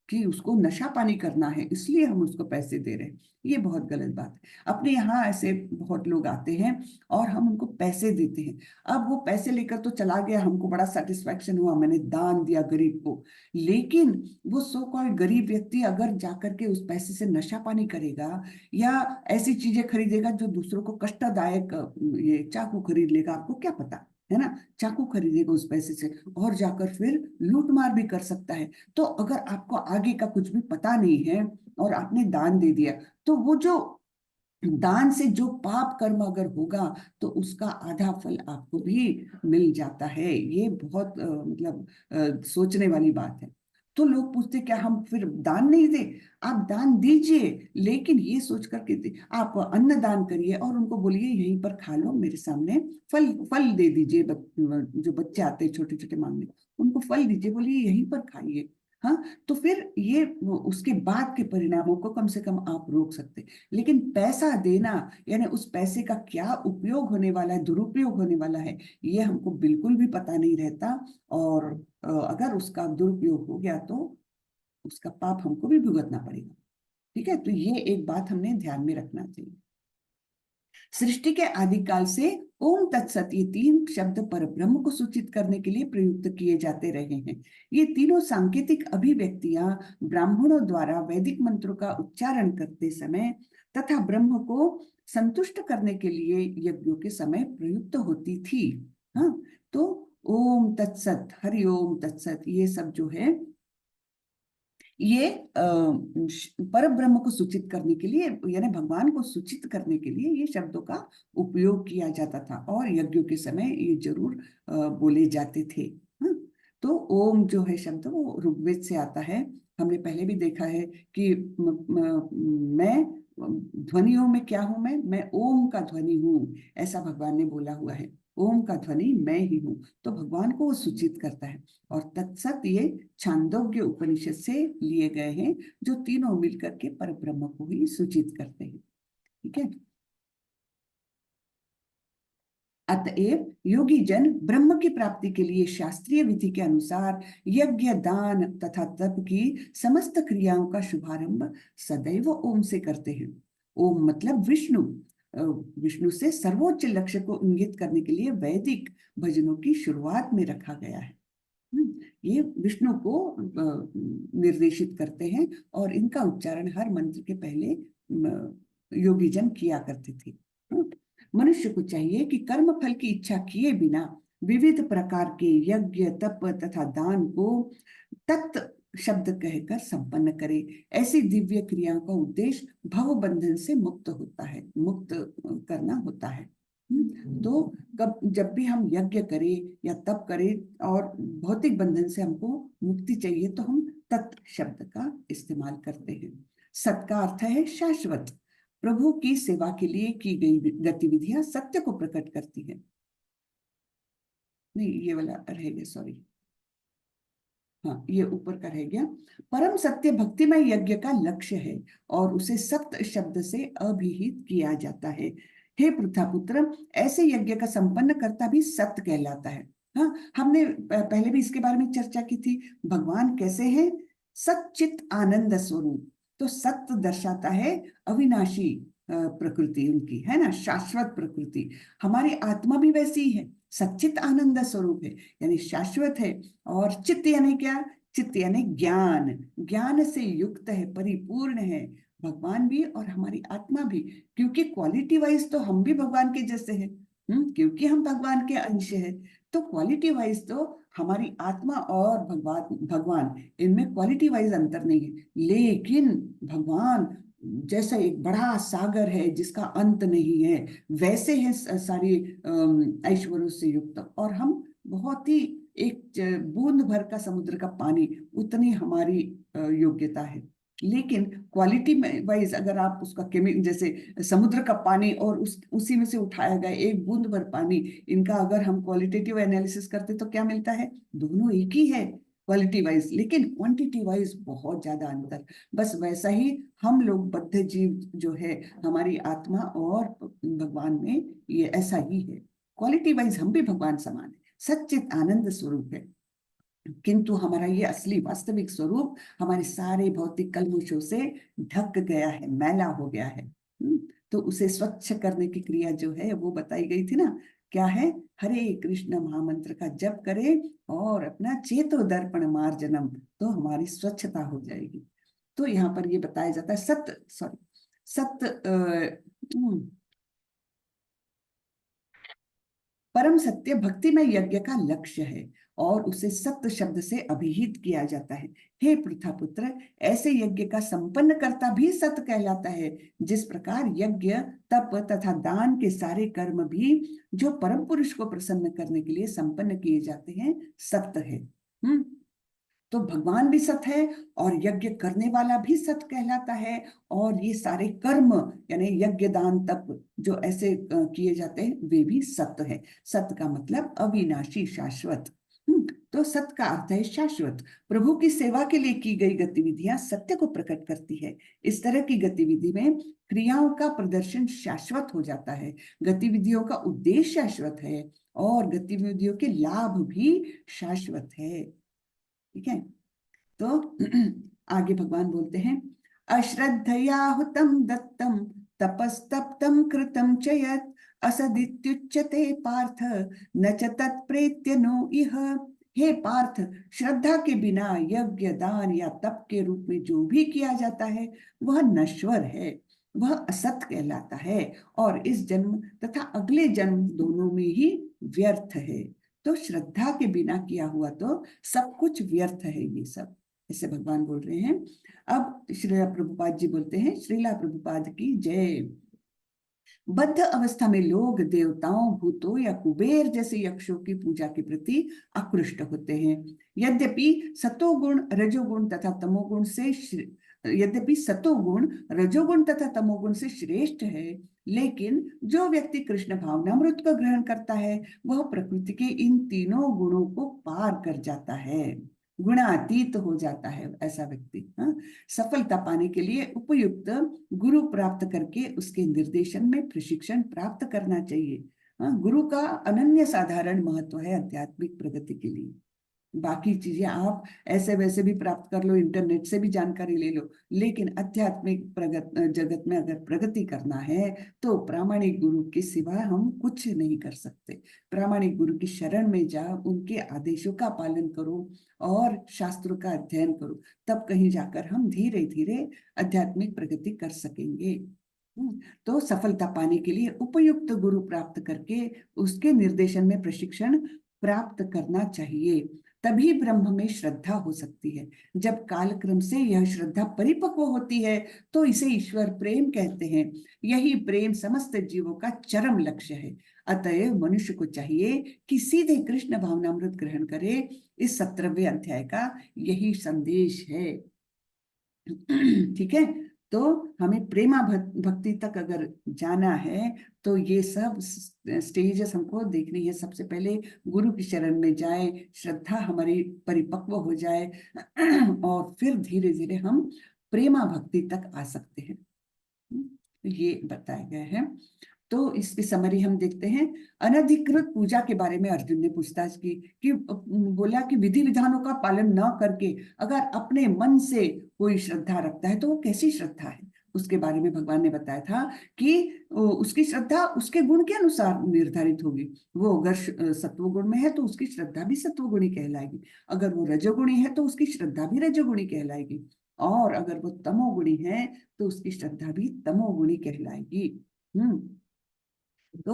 S1: कि उसको नशा पानी करना है इसलिए हम उसको पैसे दे रहे हैं, ये बहुत गलत बात है। अपने यहाँ ऐसे बहुत लोग आते हैं और हम उनको पैसे देते हैं, अब वो पैसे लेकर तो चला गया, हमको बड़ा सेटिस्फैक्शन हुआ, मैंने दान दिया गरीब को, लेकिन वो सो कॉल्ड गरीब व्यक्ति अगर जाकर के उस पैसे से नशा पानी करेगा या ऐसी चीजें खरीदेगा जो दूसरों को कष्टदायक, ये चाकू खरीद लेगा, आपको क्या पता, है ना, चाकू खरीदेगा उस पैसे से और जाकर फिर लूट मार भी कर सकता है। तो अगर आपको आगे का कुछ भी पता नहीं है और आपने दान दे दिया, तो वो जो दान से जो पाप कर्म अगर होगा तो उसका आधा फल आपको भी मिल जाता है। ये बहुत सोचने वाली बात है। तो लोग पूछते क्या हम फिर दान नहीं दे, आप दान दीजिए, लेकिन ये सोच करके आप अन्न दान करिए और उनको बोलिए यहीं पर खा लो मेरे सामने, फल फल दे दीजिए, जो बच्चे आते हैं छोटे छोटे मांगने, उनको फल दीजिए, बोलिए यहीं पर खाइए। हाँ, तो फिर ये उसके बाद के परिणामों को कम से कम आप रोक सकते। लेकिन पैसा देना, यानी उस पैसे का क्या उपयोग होने वाला है, दुरुपयोग होने वाला है, ये हमको बिल्कुल भी पता नहीं रहता। और अगर उसका दुरुपयोग हो गया तो उसका पाप हमको भी भुगतना पड़ेगा। ठीक है, तो ये एक बात हमने ध्यान में रखना चाहिए। सृष्टि के आदिकाल से ओम तत्सत ये तीन शब्द पर ब्रह्म को सूचित करने के लिए प्रयुक्त किए जाते रहे हैं। ये तीनों सांकेतिक अभिव्यक्तियां ब्राह्मणों द्वारा वैदिक मंत्रों का उच्चारण करते समय तथा ब्रह्म को संतुष्ट करने के लिए यज्ञों के समय प्रयुक्त होती थी। हाँ, तो ओम तत्सत, हरि ओम तत्सत, ये सब जो है ये पर ब्रह्म को सूचित करने के लिए, यानी भगवान को सूचित करने के लिए ये शब्दों का उपयोग किया जाता था, और यज्ञों के समय ये जरूर बोले जाते थे। तो ओम जो है शब्द वो ऋग्वेद से आता है। हमने पहले भी देखा है कि मैं ध्वनियों में क्या हूं, मैं ओम का ध्वनि हूं, ऐसा भगवान ने बोला हुआ है। ओम का ध्वनि मैं ही हूं, तो भगवान को वो सूचित करता है। और तत्सत ये छांदोग्य उपनिषद से लिए गए हैं, जो तीनों मिलकर के परब्रह्म को ही सूचित करते हैं। ठीक है। अतएव योगी जन ब्रह्म की प्राप्ति के लिए शास्त्रीय विधि के अनुसार यज्ञ, दान तथा तप की समस्त क्रियाओं का शुभारंभ सदैव ओम से करते हैं। ओम मतलब विष्णु। विष्णु से सर्वोच्च लक्ष्य को इंगित करने के लिए वैदिक भजनों की शुरुआत में रखा गया है। ये विष्णु को निर्देशित करते हैं, और इनका उच्चारण हर मंत्र के पहले योगी जन किया करते थे। मनुष्य को चाहिए कि कर्म फल की इच्छा किए बिना विविध प्रकार के यज्ञ, तप तथा दान को तत् शब्द कहकर संपन्न करे। ऐसी दिव्य क्रियाओं का उद्देश्य भव बंधन से मुक्त करना होता है। तो जब भी हम यज्ञ करें या तप करें और भौतिक बंधन से हमको मुक्ति चाहिए, तो हम तत् शब्द का इस्तेमाल करते हैं। सत का अर्थ है शाश्वत। प्रभु की सेवा के लिए की गई गतिविधियां सत्य को प्रकट करती है। नहीं, ये वाला रह गया, सॉरी, हाँ ये ऊपर का रह गया। परम सत्य भक्तिमय यज्ञ का लक्ष्य है, और उसे सत्य शब्द से अभिहित किया जाता है। हे पृथापुत्र, ऐसे यज्ञ का संपन्न करता भी सत्य कहलाता है। हाँ, हमने पहले भी इसके बारे में चर्चा की थी। भगवान कैसे हैं? सच्चित आनंद स्वरूप। तो सत्य दर्शाता है अविनाशी प्रकृति उनकी, है ना, शाश्वत प्रकृति। हमारी आत्मा भी वैसी ही है, सच्चित आनंद स्वरूप है, यानी शाश्वत है। और चित्त यानी क्या? चित्त यानी ज्ञान, ज्ञान से युक्त है, परिपूर्ण है भगवान भी और हमारी आत्मा भी। क्योंकि क्वालिटी वाइज तो हम भी भगवान के जैसे हैं, क्योंकि हम भगवान के अंश हैं। तो क्वालिटी वाइज तो हमारी आत्मा और भगवान इनमें क्वालिटी वाइज अंतर नहीं है। लेकिन भगवान जैसा एक बड़ा सागर है जिसका अंत नहीं है, वैसे हैं सारी ऐश्वर्यों से युक्त, और हम बहुत ही एक बूंद भर का समुद्र का पानी, उतनी हमारी योग्यता है। लेकिन क्वालिटी वाइज अगर आप उसका जैसे समुद्र का पानी और उसी में से उठाया गया एक बूंद भर पानी, इनका अगर हम क्वालिटेटिव एनालिसिस करते तो क्या मिलता है? दोनों एक ही है क्वालिटी वाइज, लेकिन क्वांटिटी वाइज बहुत ज्यादा अंतर। बस वैसा ही हम लोग बद्ध जीव जो है, हमारी आत्मा और भगवान में ये ऐसा ही है। क्वालिटी वाइज हम भी भगवान समान है, सच्चित आनंद स्वरूप है। किंतु हमारा ये असली वास्तविक स्वरूप हमारे सारे भौतिक कलमुशों से ढक गया है, मैला हो गया है। तो उसे स्वच्छ करने की क्रिया जो है वो बताई गई थी ना, क्या है? हरे कृष्ण महामंत्र का जप करें और अपना चेतो दर्पण मार्जनम, तो हमारी स्वच्छता हो जाएगी। तो यहाँ पर ये बताया जाता है परम सत्य भक्तिमय यज्ञ का लक्ष्य है, और उसे सत्य शब्द से अभिहित किया जाता है। हे पृथापुत्र, ऐसे यज्ञ का संपन्न करता भी सत्य कहलाता है, जिस प्रकार यज्ञ, तप तथा दान के सारे कर्म भी जो परम पुरुष को प्रसन्न करने के लिए संपन्न किए जाते हैं, सत्य है। तो भगवान भी सत्य है, और यज्ञ करने वाला भी सत्य कहलाता है, और ये सारे कर्म यानी यज्ञ, दान, तप जो ऐसे किए जाते हैं वे भी सत्य है। सत्य का मतलब अविनाशी, शाश्वत। तो सत्य का अर्थ है शाश्वत। प्रभु की सेवा के लिए की गई गतिविधियां सत्य को प्रकट करती है। इस तरह की गतिविधि में क्रियाओं का प्रदर्शन शाश्वत हो जाता है, गतिविधियों का उद्देश्य शाश्वत है, और गतिविधियों के लाभ भी शाश्वत है। ठीक है। तो आगे भगवान बोलते हैं, अश्रद्धया हुतम दत्तम तपस्तप्तम कृतम च यत् असदित्युच्यते पार्थ न च तत्प्रेत्य नो इह। हे पार्थ, श्रद्धा के बिना यज्ञ, दान या तप के रूप में जो भी किया जाता है वह नश्वर है, वह असत कहलाता है, और इस जन्म तथा अगले जन्म दोनों में ही व्यर्थ है। तो श्रद्धा के बिना किया हुआ तो सब कुछ व्यर्थ है ये सब। ऐसे भगवान बोल रहे हैं। अब श्रीला प्रभुपाद जी बोलते हैं, श्रीला प्रभुपाद की जय। बद्ध अवस्था में लोग देवताओं, भूतों या कुबेर जैसे यक्षों की पूजा के प्रति आकृष्ट होते हैं। यद्यपि सतोगुण, रजोगुण तथा तमोगुण से यद्यपि सतोगुण, रजोगुण तथा तमोगुण से श्रेष्ठ है, लेकिन जो व्यक्ति कृष्ण भावनामृत को ग्रहण करता है वह प्रकृति के इन तीनों गुणों को पार कर जाता है, गुणातीत हो जाता है ऐसा व्यक्ति। हाँ, सफलता पाने के लिए उपयुक्त गुरु प्राप्त करके उसके निर्देशन में प्रशिक्षण प्राप्त करना चाहिए। हाँ, गुरु का अनन्य साधारण महत्व है आध्यात्मिक प्रगति के लिए। बाकी चीजें आप ऐसे वैसे भी प्राप्त कर लो, इंटरनेट से भी जानकारी ले लो, लेकिन आध्यात्मिक जगत में अगर प्रगति करना है तो प्रामाणिक गुरु के सिवा हम कुछ नहीं कर सकते। प्रामाणिक गुरु की शरण में जाओ, उनके आदेशों का पालन करो और शास्त्रों का अध्ययन करो, तब कहीं जाकर हम धीरे धीरे आध्यात्मिक प्रगति कर सकेंगे। तो सफलता पाने के लिए उपयुक्त गुरु प्राप्त करके उसके निर्देशन में प्रशिक्षण प्राप्त करना चाहिए, तभी ब्रह्म में श्रद्धा हो सकती है। जब कालक्रम से यह श्रद्धा परिपक्व होती है तो इसे ईश्वर प्रेम कहते हैं। यही प्रेम समस्त जीवों का चरम लक्ष्य है। अतएव मनुष्य को चाहिए कि सीधे कृष्ण भावनामृत ग्रहण करे। इस 17वें अध्याय का यही संदेश है। ठीक है, तो हमें प्रेमा भक्ति तक अगर जाना है तो ये सब स्टेजेस हमको देखनी है। सबसे पहले गुरु की शरण में जाए, श्रद्धा हमारी परिपक्व हो जाए और फिर धीरे धीरे हम प्रेमा भक्ति तक आ सकते हैं। ये बताया गया है। तो इसकी समरी हम देखते हैं। अनधिकृत पूजा के बारे में अर्जुन ने पूछताछ की कि बोला कि विधि विधानों का पालन न करके अगर अपने मन से कोई श्रद्धा रखता है तो वो कैसी श्रद्धा है। उसके बारे में भगवान ने बताया था कि उसकी श्रद्धा उसके गुण के अनुसार निर्धारित होगी। वो अगर सत्वगुण में है तो उसकी श्रद्धा भी सत्वगुणी कहलाएगी, अगर वो रजोगुणी है तो उसकी श्रद्धा भी रजोगुणी कहलाएगी, और अगर वो तमोगुणी है तो उसकी श्रद्धा भी तमोगुणी कहलाएगी। तो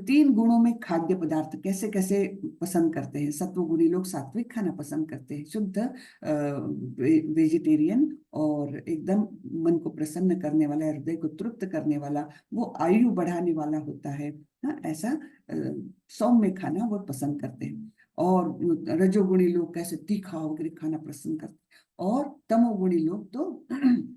S1: 3 गुणों में खाद्य पदार्थ कैसे कैसे पसंद करते हैं। सत्वगुणी लोग सात्विक खाना पसंद करते हैं, शुद्ध वेजिटेरियन और एकदम मन को प्रसन्न करने वाला, हृदय को तृप्त करने वाला, वो आयु बढ़ाने वाला होता है। हाँ, ऐसा सौम्य खाना वो पसंद करते हैं। और रजोगुणी लोग कैसे तीखा वगैरह खाना पसंद करते हैं, और तमोगुणी लोग तो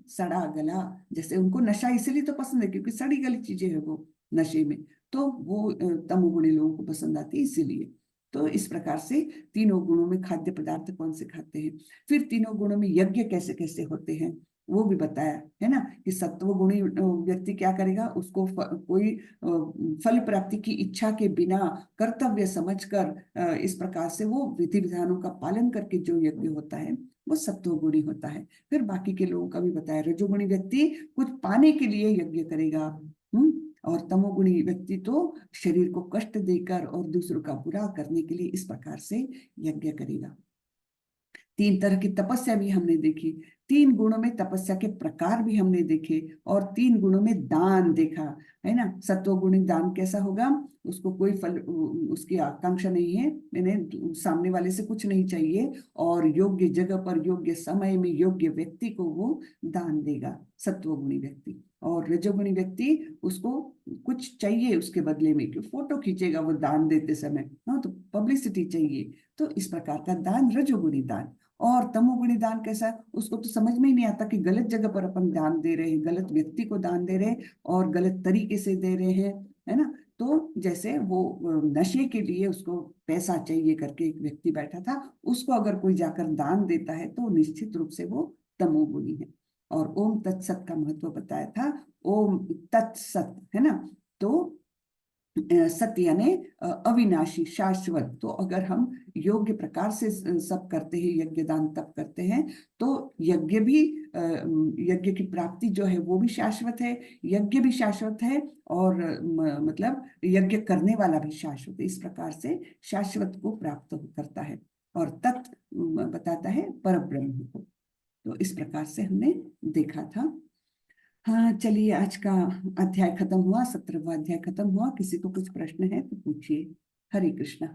S1: सड़ा गला, जैसे उनको नशा इसलिए तो पसंद है क्योंकि सड़ी गली चीजें है वो नशे में, तो वो तमोगुणी लोगों को पसंद आती है इसीलिए। तो इस प्रकार से तीनों गुणों में खाद्य पदार्थ कौन से खाते हैं। फिर तीनों गुणों में यज्ञ कैसे कैसे होते हैं वो भी बताया है ना, कि सत्वगुणी व्यक्ति क्या करेगा, उसको कोई फल प्राप्ति की इच्छा के बिना कर्तव्य समझकर इस प्रकार से वो विधि विधानों का पालन करके जो यज्ञ होता है वो सत्वगुणी होता है। फिर बाकी के लोगों का भी बताया। रजोगुणी व्यक्ति कुछ पाने के लिए यज्ञ करेगा, और तमोगुणी व्यक्ति तो शरीर को कष्ट देकर और दूसरों का बुरा करने के लिए इस प्रकार से यज्ञ करेगा। 3 तरह की तपस्या भी हमने देखी, 3 गुणों में तपस्या के प्रकार भी हमने देखे, और 3 गुणों में दान देखा है ना। सत्वगुणी दान कैसा होगा, उसको कोई फल, उसकी आकांक्षा नहीं है, मैंने सामने वाले से कुछ नहीं चाहिए, और योग्य जगह पर योग्य समय में योग्य व्यक्ति को वो दान देगा सत्वगुणी व्यक्ति। और रजोगुणी व्यक्ति उसको कुछ चाहिए उसके बदले में, कि फोटो खींचेगा वो दान देते समय, हाँ, तो पब्लिसिटी चाहिए, तो इस प्रकार का दान रजोगुणी दान। और तमोगुणी दान कैसा, उसको तो समझ में ही नहीं आता कि गलत जगह पर अपन दान दे रहे हैं, गलत व्यक्ति को दान दे रहे हैं और गलत तरीके से दे रहे हैं, है ना। तो जैसे वो नशे के लिए उसको पैसा चाहिए करके एक व्यक्ति बैठा था, उसको अगर कोई जाकर दान देता है तो निश्चित रूप से वो तमोगुणी है। और ओम तत्सत का महत्व बताया था, ओम तत्सत है ना। तो सत्य यानी अविनाशी, शाश्वत। तो अगर हम योग्य प्रकार से सब करते हैं, यज्ञ दान तप करते हैं, तो यज्ञ भी, यज्ञ की प्राप्ति जो है वो भी शाश्वत है, यज्ञ भी शाश्वत है, और मतलब यज्ञ करने वाला भी शाश्वत है। इस प्रकार से शाश्वत को प्राप्त करता है, और तत् बताता है पर ब्रह्म को। तो इस प्रकार से हमने देखा था। हाँ, चलिए, आज का अध्याय खत्म हुआ, 17वां अध्याय खत्म हुआ। किसी को कुछ प्रश्न है तो पूछिए। हरे कृष्णा।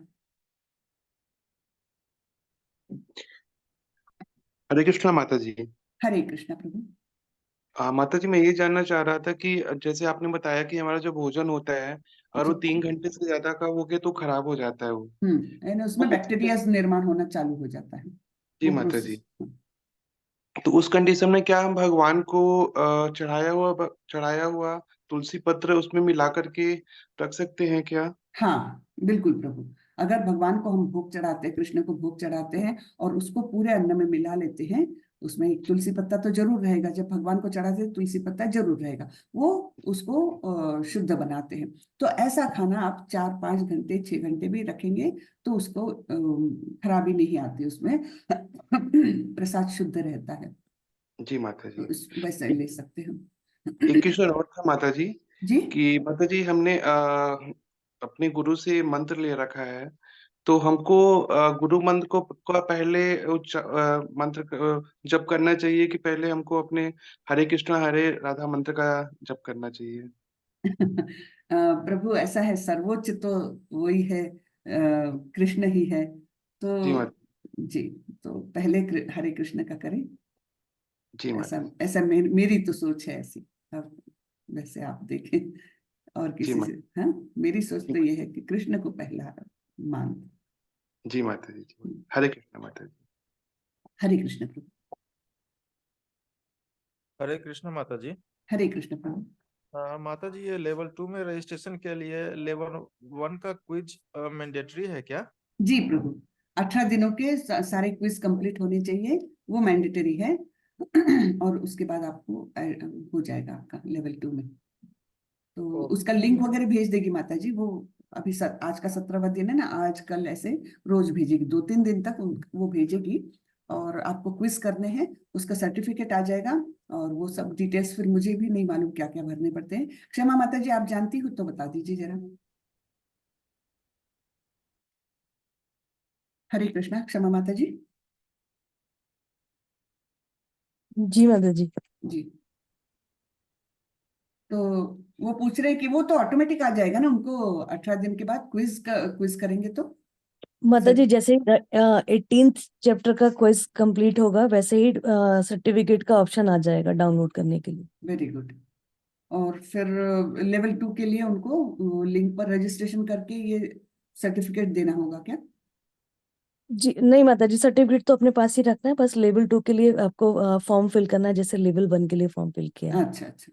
S8: हरे कृष्णा माता जी।
S1: हरे कृष्णा प्रभु।
S8: माता जी, मैं ये जानना चाह रहा था कि जैसे आपने बताया कि हमारा जो भोजन होता है, और वो
S1: जी
S8: 3 घंटे से ज्यादा का हो गया तो खराब हो जाता है वो।
S1: यानी
S8: वो
S1: उसमें बैक्टीरिया
S8: कंडीशन।
S1: निर्माण होना चालू हो जाता है।
S8: जी
S1: वो
S8: माता जी।
S1: प्रोसेस।
S8: तो उस कंडीशन में क्या हम भगवान को चढ़ाया हुआ तुलसी पत्र उसमें मिला करके रख सकते हैं क्या?
S1: हाँ बिल्कुल प्रभु। अगर भगवान को हम भोग चढ़ाते हैं, कृष्ण को भोग चढ़ाते हैं और उसको पूरे अन्न में मिला लेते हैं, उसमें एक तुलसी पत्ता तो जरूर रहेगा। जब भगवान को चढ़ाते हैं तुलसी पत्ता जरूर रहेगा। वो उसको शुद्ध बनाते हैं। तो ऐसा खाना आप 4-5 घंटे 6 घंटे भी रखेंगे तो उसको खराबी नहीं आती उसमें। प्रसाद शुद्ध रहता है।
S8: जी माता
S1: तो
S8: जी।
S1: वैसे
S8: एक,
S1: ले सकते हैं
S8: एक
S1: हम।
S8: क्वेश्चन और था माता जी,
S1: जी
S8: कि माता जी हमने अपने गुरु से मंत्र ले रखा है, तो हमको गुरु मंत्र का पहले मंत्र जप करना चाहिए, कि पहले हमको अपने हरे कृष्णा हरे राधा मंत्र का जप करना चाहिए?
S1: प्रभु ऐसा है, सर्वोच्च तो वही है, कृष्ण ही है। तो
S8: जी माता।
S1: जी, तो पहले हरे कृष्ण का करें।
S8: जी
S1: ऐसा
S8: माता जी।
S1: ऐसा मेरी तो सोच है ऐसी। अब वैसे आप देखें और
S8: जी
S1: किसी से।
S8: माता।
S1: हाँ, मेरी सोच तो ये है कि कृष्ण को पहला मान।
S8: जी माता जी। हरे कृष्णा माता जी।
S1: हरे कृष्ण प्रभु।
S9: हरे कृष्ण माता जी।
S1: हरे कृष्ण प्रभु।
S9: माता जी, ये लेवल 2 में रजिस्ट्रेशन के लिए लेवल 1 का क्विज मैंडेटरी है क्या?
S1: जी प्रभु, 18 दिनों के सारे क्विज कंप्लीट होने चाहिए, वो मैंडेटरी है। और उसके बाद आपको हो जाएगा आपका लेवल 2 में। तो उसका लिंक वगैरह भेज देगी माता जी वो। अभी आज का 17वां दिन है ना, आज कल ऐसे रोज भेजेगी, 2-3 दिन तक वो भेजेगी। और आपको क्विज करने हैं, उसका सर्टिफिकेट आ जाएगा। और वो सब डिटेल्स फिर मुझे भी नहीं मालूम क्या क्या भरने पड़ते हैं। क्षमा माता जी, आप जानती हो तो बता दीजिए जरा। हरे कृष्णा। क्षमा माता जी।
S2: जी माता जी।
S1: जी, तो वो पूछ रहे हैं कि वो तो ऑटोमेटिक आ जाएगा ना उनको 18 दिन के बाद, क्विज करेंगे तो।
S2: माता जी, जैसे ही 18th चैप्टर का क्विज कंप्लीट होगा वैसे ही सर्टिफिकेट का ऑप्शन आ जाएगा डाउनलोड करने के लिए।
S1: Very good. और फिर लेवल 2 के लिए उनको लिंक पर रजिस्ट्रेशन करके ये सर्टिफिकेट देना होगा क्या?
S2: जी नहीं माता जी, सर्टिफिकेट तो अपने पास ही रखना है, बस लेवल 2 के लिए आपको फॉर्म फिल करना है, जैसे लेवल 1 के लिए फॉर्म फिल किया है।
S1: अच्छा अच्छा।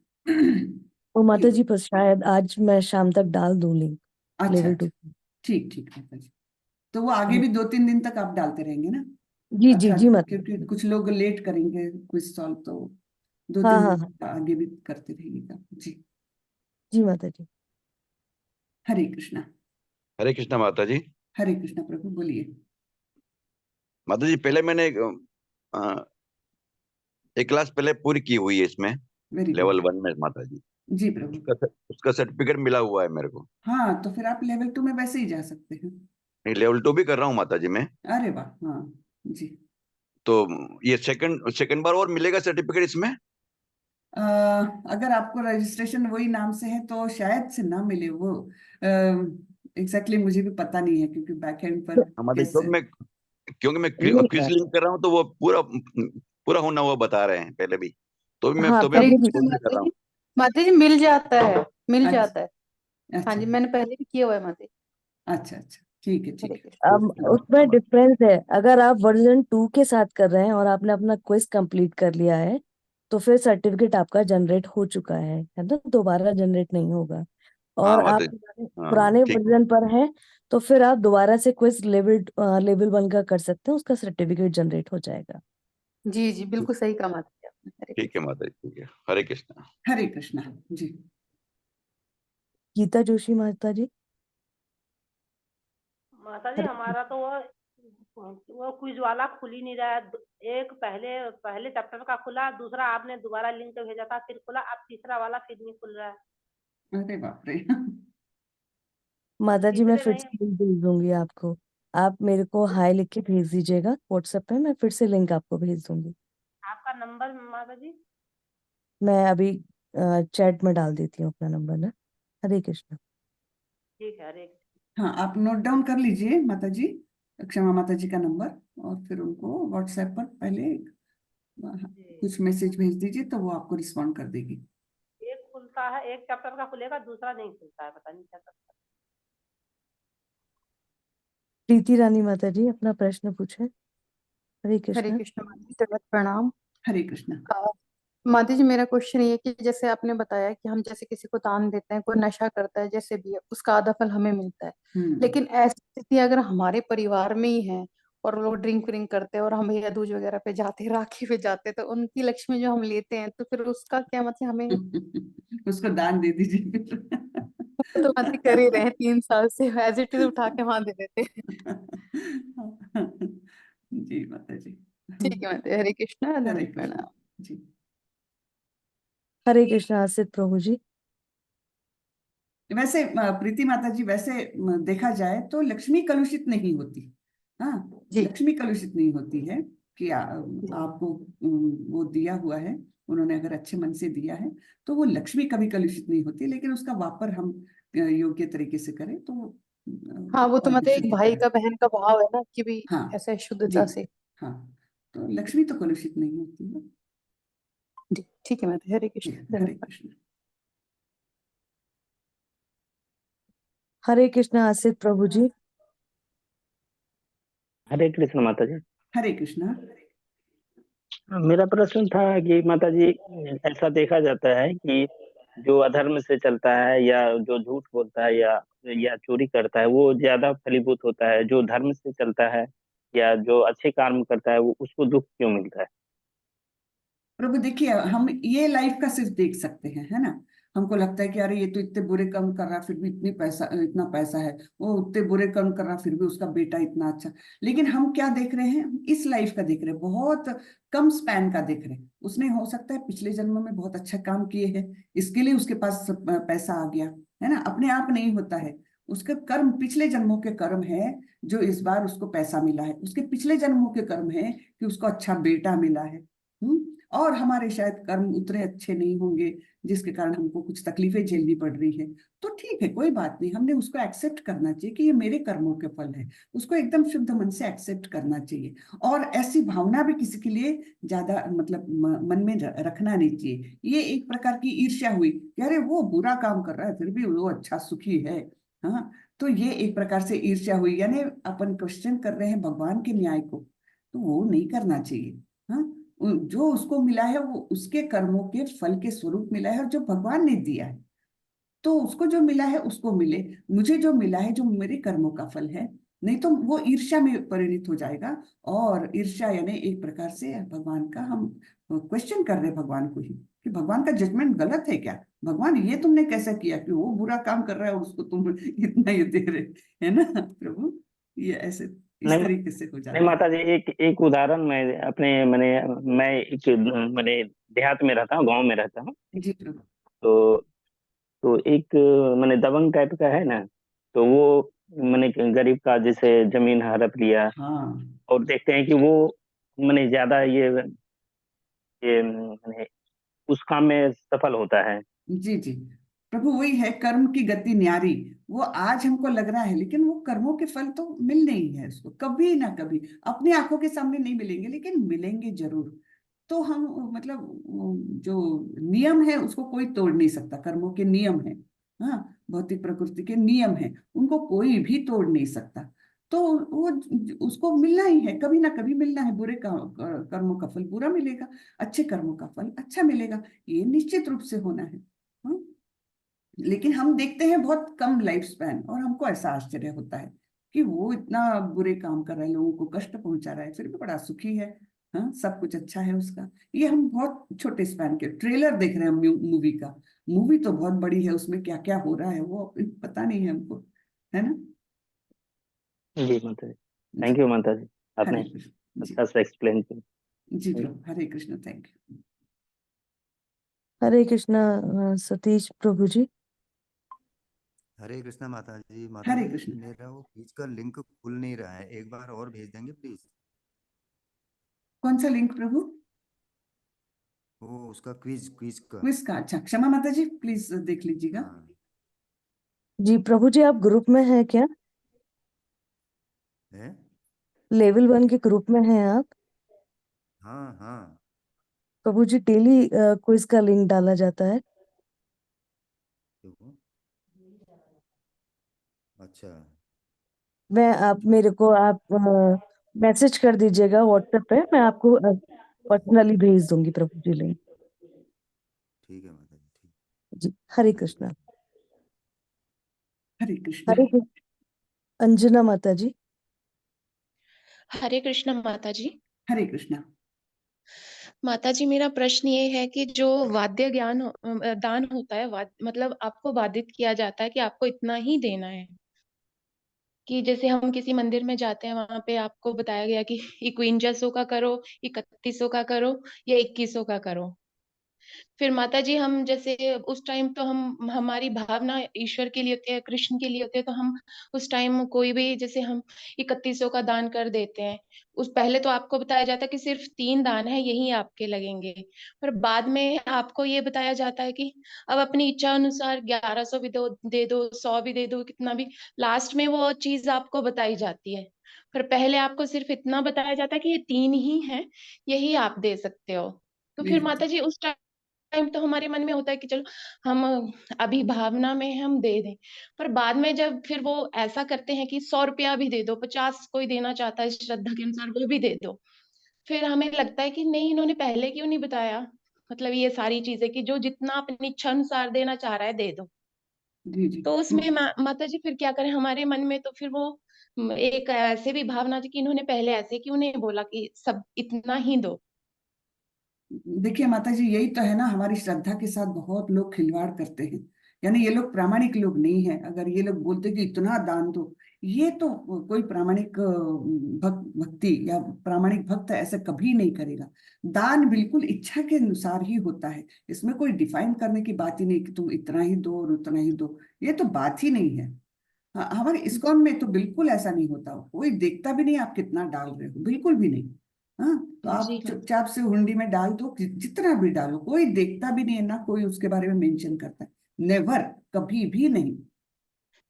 S2: और माता
S1: ठीक।
S2: जी, बस शायद आज मैं शाम तक डाल दूं लिंक
S1: अच्छा
S2: लेवल
S1: अच्छा।
S2: 2।
S1: ठीक ठीक माता जी। तो वो आगे भी 2-3 दिन तक आप डालते रहेंगे ना?
S2: जी जी
S1: अच्छा,
S2: जी माता
S1: क्योंकि
S2: जी।
S1: कुछ लोग लेट करेंगे क्विज सॉल्व, तो दो
S2: हाँ
S1: तीन
S2: हाँ हाँ।
S1: दिन आगे भी करते रहिएगा जी।
S2: जी माता जी।
S1: हरे कृष्णा।
S4: हरे कृष्णा माता जी।
S1: हरे कृष्णा प्रभु, बोलिए।
S4: माता जी, पहले मैंने एक क्लास पहले पूरी की हुई है इसमें,
S1: वेरी गुड।
S4: लेवल 1 में माता जी।
S1: जी प्रभु।
S4: उसका सर्टिफिकेट मिला हुआ है मेरे को।
S1: हाँ, तो फिर आप लेवल 2 में वैसे ही जा सकते हैं।
S4: नहीं, लेवल 2 भी कर रहा हूँ माता जी मैं।
S1: अरे वाह, हाँ जी।
S4: तो ये सेकंड सेकंड बार और मिलेगा सर्टिफिकेट इसमें?
S1: अ, अगर आपको रजिस्ट्रेशन वही नाम से है तो शायद से ना मिले वो। एग्जैक्टली मुझे भी पता नहीं है, क्योंकि बैक एंड पर
S4: हमारे
S1: कैसे।
S4: क्योंकि मैं
S2: मिल
S4: क्विज
S2: रहा
S4: लिंक कर रहा हूँ, तो वो पूरा पूरा होना हुआ बता रहे हैं पहले भी।
S2: है। हाँ,
S4: तो भी
S3: हरे
S2: पहले
S4: मैं
S2: भी।
S3: कृष्ण
S4: कोशिश कर
S3: माता
S4: रहा हूँ।
S3: जी। माता जी, मिल जाता है, मिल
S1: अच्छा
S3: जाता है। हाँ
S1: अच्छा
S3: जी, मैंने पहले भी किया हुआ है माता जी।
S1: अच्छा अच्छा। ठीक है
S3: हरे
S1: ठीक
S3: कृष्ण।
S1: है।
S2: उसमें डिफरेंस है, अगर आप वर्जन 2 के साथ कर रहे हैं और आपने अपना क्विज कंप्लीट कर लिया है तो फिर सर्टिफिकेट आपका जनरेट हो चुका है ना, दोबारा जनरेट नहीं होगा। और
S4: हाँ
S2: आप
S4: माता जी। हाँ
S2: पुराने
S4: ठीक है।
S2: वर्जन पर हैं तो फिर आप दोबारा से क्विज लेवल 1 का कर सकते हैं, उसका सर्टिफिकेट जनरेट हो जाएगा।
S3: जी जी, बिल्कुल सही कहा माता जी आपने। हरे
S4: ठीक है
S3: कृष्ण।
S4: माता जी, ठीक है। हरे कृष्णा।
S1: हरे कृष्णा जी।
S2: गीता जोशी माता जी।
S10: माता जी, हमारा तो वो क्विज वाला खुल ही नहीं रहा है। एक पहले पहले चैप्टर का खुला, दूसरा आपने दोबारा लिंक भेजा था फिर खुला, अब तीसरा वाला फिर नहीं खुल रहा है।
S1: अरे बाप रे।
S2: माता जी, मैं
S10: तीसरे
S2: फिर
S10: नहीं।
S2: से लिंक भेज दूंगी आपको। आप मेरे को हाय लिख के भेज दीजिएगा व्हाट्सएप पे, मैं फिर से लिंक आपको भेज दूंगी।
S10: आपका नंबर माता जी?
S2: मैं अभी चैट में डाल देती हूँ अपना नंबर ना। हरे कृष्ण।
S10: ठीक है। हरे
S1: हाँ, आप नोट डाउन कर लीजिए माता जी, क्षमा माता जी का नंबर। और फिर उनको व्हाट्सएप पर पहले कुछ मैसेज भेज दीजिए तो वो आपको रिस्पॉन्ड कर देगी।
S10: एक खुलता है, एक चैप्टर का खुलेगा, दूसरा नहीं खुलता है, पता नहीं क्या करता
S2: प्रीति रानी माता जी अपना प्रश्न पूछे। हरे
S3: हरे
S2: कृष्ण।
S3: कृष्ण माता जी, दंडवत प्रणाम।
S1: हरे कृष्ण।
S3: माता जी, मेरा क्वेश्चन ये है कि जैसे आपने बताया कि हम जैसे किसी को दान देते हैं, कोई नशा करता है, जैसे भी है उसका आधा फल हमें मिलता है, लेकिन ऐसी स्थिति अगर हमारे परिवार में ही है और वो लोग ड्रिंक व्रिंक करते हैं और हम भैया दूज वगैरह पे जाते हैं, राखी पे जाते हैं, तो उनकी लक्ष्मी जो हम लेते हैं तो फिर उसका क्या मतलब हमें
S1: उसको दान दे दीजिए फिर।
S3: तो माता जी कर ही रहे हैं 3 साल से, एज इट इज उठा के वहां दे देते हैं।
S1: जी माता जी।
S3: ठीक है माता जी, हरे कृष्णा,
S1: हरे
S3: दंडवत
S1: कृष्ण
S3: प्रणाम।
S1: जी।
S2: हरे कृष्ण आसित प्रभु जी।
S1: वैसे प्रीति माता जी, वैसे देखा जाए तो लक्ष्मी कलुषित नहीं होती। हाँ,
S3: जी
S1: लक्ष्मी कलुषित नहीं होती है कि आपको वो दिया हुआ है, उन्होंने अगर अच्छे मन से दिया है तो वो लक्ष्मी कभी कलुषित नहीं होती, लेकिन उसका वापर हम योग्य तरीके से करें तो वो
S3: हाँ, वो तो
S1: और भी
S3: मतलब एक भाई
S1: शुद्धतर।
S3: का बहन का भाव है ना कि भी
S1: हाँ
S3: ऐसे
S1: जी।
S3: शुद्धता से।
S1: हाँ, तो लक्ष्मी तो कलुषित नहीं होती है।
S3: जी ठीक है माता जी, हरे
S1: जी,
S3: कृष्ण,
S1: हरे
S3: धन्यवाद।
S1: कृष्ण।
S2: हरे कृष्ण आसित प्रभु जी।
S5: हरे कृष्ण माता जी।
S1: हरे कृष्ण।
S5: मेरा प्रश्न था कि माता जी, ऐसा देखा जाता है कि जो अधर्म से चलता है या जो झूठ बोलता है या चोरी करता है वो ज्यादा फलीभूत होता है, जो धर्म से चलता है या जो अच्छे कर्म करता है वो उसको दुख क्यों मिलता है?
S1: प्रभु देखिए, हम ये लाइफ का सिर्फ देख सकते हैं, है ना। हमको लगता है कि अरे ये तो इतने बुरे कर्म कर रहा फिर भी इतना पैसा है, वो उतने बुरे कर्म कर रहा फिर भी उसका बेटा इतना अच्छा। लेकिन हम क्या देख रहे हैं, हम इस लाइफ का देख रहे हैं, बहुत कम स्पैन का देख रहे हैं। उसने हो सकता है पिछले जन्म में बहुत अच्छा काम किए हैं, इसके लिए उसके पास पैसा आ गया, है ना। अपने आप नहीं होता है, उसके कर्म, पिछले जन्मों के कर्म है जो इस बार उसको पैसा मिला है। उसके पिछले जन्मों के कर्म है कि उसको अच्छा बेटा मिला है। और हमारे शायद कर्म उतने अच्छे नहीं होंगे जिसके कारण हमको कुछ तकलीफें झेलनी पड़ रही है। तो ठीक है, कोई बात नहीं, हमने उसको एक्सेप्ट करना चाहिए कि ये मेरे कर्मों के फल है। उसको एकदम शुद्ध मन से एक्सेप्ट करना चाहिए। और ऐसी भावना भी किसी के लिए ज्यादा मतलब मन में रखना नहीं चाहिए। ये एक प्रकार की ईर्ष्या हुई कि अरे वो बुरा काम कर रहा है फिर भी वो अच्छा सुखी है। हाँ, तो ये एक प्रकार से ईर्ष्या हुई, यानी अपन क्वेश्चन कर रहे हैं भगवान के न्याय को, तो वो नहीं करना चाहिए। हाँ, जो उसको मिला है वो उसके कर्मों के फल के स्वरूप मिला है, और जो भगवान ने दिया है तो उसको जो मिला है उसको मिले। मुझे जो मिला है जो मेरे कर्मों का फल है, नहीं तो वो ईर्ष्या में परिणित हो जाएगा। और ईर्ष्या यानी एक प्रकार से भगवान का हम क्वेश्चन कर रहे हैं भगवान को ही, कि भगवान का जजमेंट गलत है क्या। भगवान ये तुमने कैसा किया कि वो बुरा काम कर रहा है और उसको तुम इतना ये दे रहे, है ना प्रभु। ये ऐसे इस
S5: नहीं
S1: तरीके से हो
S5: नहीं
S1: जाता है।
S5: माता जी, एक एक उदाहरण मैं अपने मैं एक मैंने देहात में रहता हूँ, गांव में रहता हूँ।
S1: जी प्रभु।
S5: तो तो एक मैंने दबंग टाइप का है ना, तो वो मैंने गरीब का जैसे जमीन हड़प लिया,
S1: हाँ
S5: और देखते हैं कि वो मैंने ज्यादा ये मैंने उस काम में सफल होता है।
S1: जी जी प्रभु, वही है कर्म की गति न्यारी। वो आज हमको लग रहा है लेकिन वो कर्मों के फल तो मिलने ही है उसको, कभी ना कभी अपनी आंखों के सामने नहीं मिलेंगे लेकिन मिलेंगे जरूर। तो हम मतलब जो नियम है उसको कोई तोड़ नहीं सकता, कर्मों के नियम है। हाँ, भौतिक प्रकृति के नियम है, उनको कोई भी तोड़ नहीं सकता। तो वो उसको मिलना ही है, कभी ना कभी मिलना है। बुरे कर्मों का फल बुरा मिलेगा, अच्छे कर्मों का फल अच्छा मिलेगा, ये निश्चित रूप से होना है। हाँ? लेकिन हम देखते हैं बहुत कम लाइफ स्पैन, और हमको ऐसा आश्चर्य होता है कि वो इतना बुरे काम कर रहा है, लोगों को कष्ट पहुंचा रहा है, फिर भी बड़ा सुखी है। हाँ, सब कुछ अच्छा है उसका। ये हम बहुत छोटे स्पैन के ट्रेलर देख रहे हैं मूवी का। मूवी तो बहुत बड़ी है, उसमें क्या क्या हो रहा है वो पता नहीं है हमको, है ना।
S5: जी माता जी,
S1: जी,
S5: थैंक यू माता जी,
S1: हरे
S5: आपने
S1: कृष्ण जी।
S5: अच्छा से एक्सप्लेन किया।
S1: जी प्रभु, हरे कृष्ण, थैंक यू।
S2: हरे कृष्ण सतीश प्रभु जी।
S7: हरे कृष्णा माता
S1: हरे
S7: जी,
S1: कृष्ण।
S7: मेरा वो पेज का लिंक खुल नहीं रहा है, एक बार और भेज देंगे प्लीज।
S1: कौन सा लिंक प्रभु?
S7: वो उसका क्विज क्विज का।
S1: क्विज का? अच्छा, क्षमा माता जी, प्लीज देख लीजिएगा।
S7: हाँ
S2: जी प्रभु जी, आप ग्रुप में हैं क्या?
S7: है।
S2: लेवल 1 के ग्रुप में हैं आप?
S7: हाँ हाँ।
S2: प्रभु जी डेली क्विज का लिंक डाला जाता है।
S7: देखो, अच्छा
S2: आप मेरे को मैसेज कर दीजिएगा व्हाट्सएप पे, मैं आपको पर्सनली भेज दूंगी प्रभु जी लिंक।
S7: ठीक है माता जी, ठीक।
S2: जी, हरे कृष्णा।
S1: हरे कृष्णा।
S2: हरे कृष्ण। अंजना माता जी।
S11: हरे कृष्ण माता जी।
S1: हरे कृष्णा।
S11: माता जी, मेरा प्रश्न ये है कि जो वाद्य दान होता है, मतलब आपको वादित किया जाता है कि आपको इतना ही देना है, कि जैसे हम किसी मंदिर में जाते हैं, वहां पे आपको बताया गया कि 5100 का करो, 3100 का करो या 2100 का करो। फिर माता जी हम जैसे उस टाइम तो हम हमारी भावना ईश्वर के लिए होती है, कृष्ण के लिए होती है, तो हम उस टाइम कोई भी जैसे हम 3100 का दान कर देते हैं। उस पहले तो आपको बताया जाता है कि सिर्फ 3 दान है, यही आपके लगेंगे। पर बाद में आपको ये बताया जाता है कि अब अपनी इच्छा अनुसार 1100 भी दे दो, 100 भी दे दो, कितना भी। लास्ट में वो चीज आपको बताई जाती है। पर पहले आपको सिर्फ इतना बताया जाता है कि ये 3 ही हैं, यही आप दे सकते हो। तो फिर
S1: जी
S11: माता जी उस टाइम तो हमारे मन में होता है कि चलो हम अभी भावना में हम दे दें। पर बाद में जब फिर वो ऐसा करते हैं कि 100 रुपया भी दे दो, 50 कोई देना चाहता है श्रद्धा के अनुसार, वो भी दे दो। फिर हमें लगता है कि नहीं, इन्होंने पहले क्यों नहीं बताया, मतलब ये सारी चीजें कि जो जितना अपनी इच्छा अनुसार देना चाह रहा है दे दो।
S1: जी जी।
S11: तो उसमें माता जी फिर क्या करें, हमारे मन में तो फिर वो एक ऐसे भी भावना थी कि इन्होंने पहले ऐसे क्यों नहीं बोला कि सब इतना ही दो।
S1: देखिए माता जी, यही तो है ना, हमारी श्रद्धा के साथ बहुत लोग खिलवाड़ करते हैं। यानी ये लोग प्रामाणिक लोग नहीं है। अगर ये लोग बोलते कि इतना दान दो, ये तो कोई प्रामाणिक भक्ति या प्रामाणिक भक्त ऐसा कभी नहीं करेगा। दान बिल्कुल इच्छा के अनुसार ही होता है। इसमें कोई डिफाइन करने की बात ही नहीं कि तुम इतना ही दो और उतना ही दो, ये तो बात ही नहीं है। हाँ, हमारे इस्कॉन में तो बिल्कुल ऐसा नहीं होता। कोई देखता भी नहीं आप कितना डाल रहे हो, बिल्कुल भी नहीं। हाँ, तो आप
S11: जी माता।
S1: चुपचाप से हुंडी में डाल दो, जितना भी डालो, कोई देखता भी नहीं है, ना कोई उसके बारे में मेंशन करता है। नेवर, कभी भी नहीं।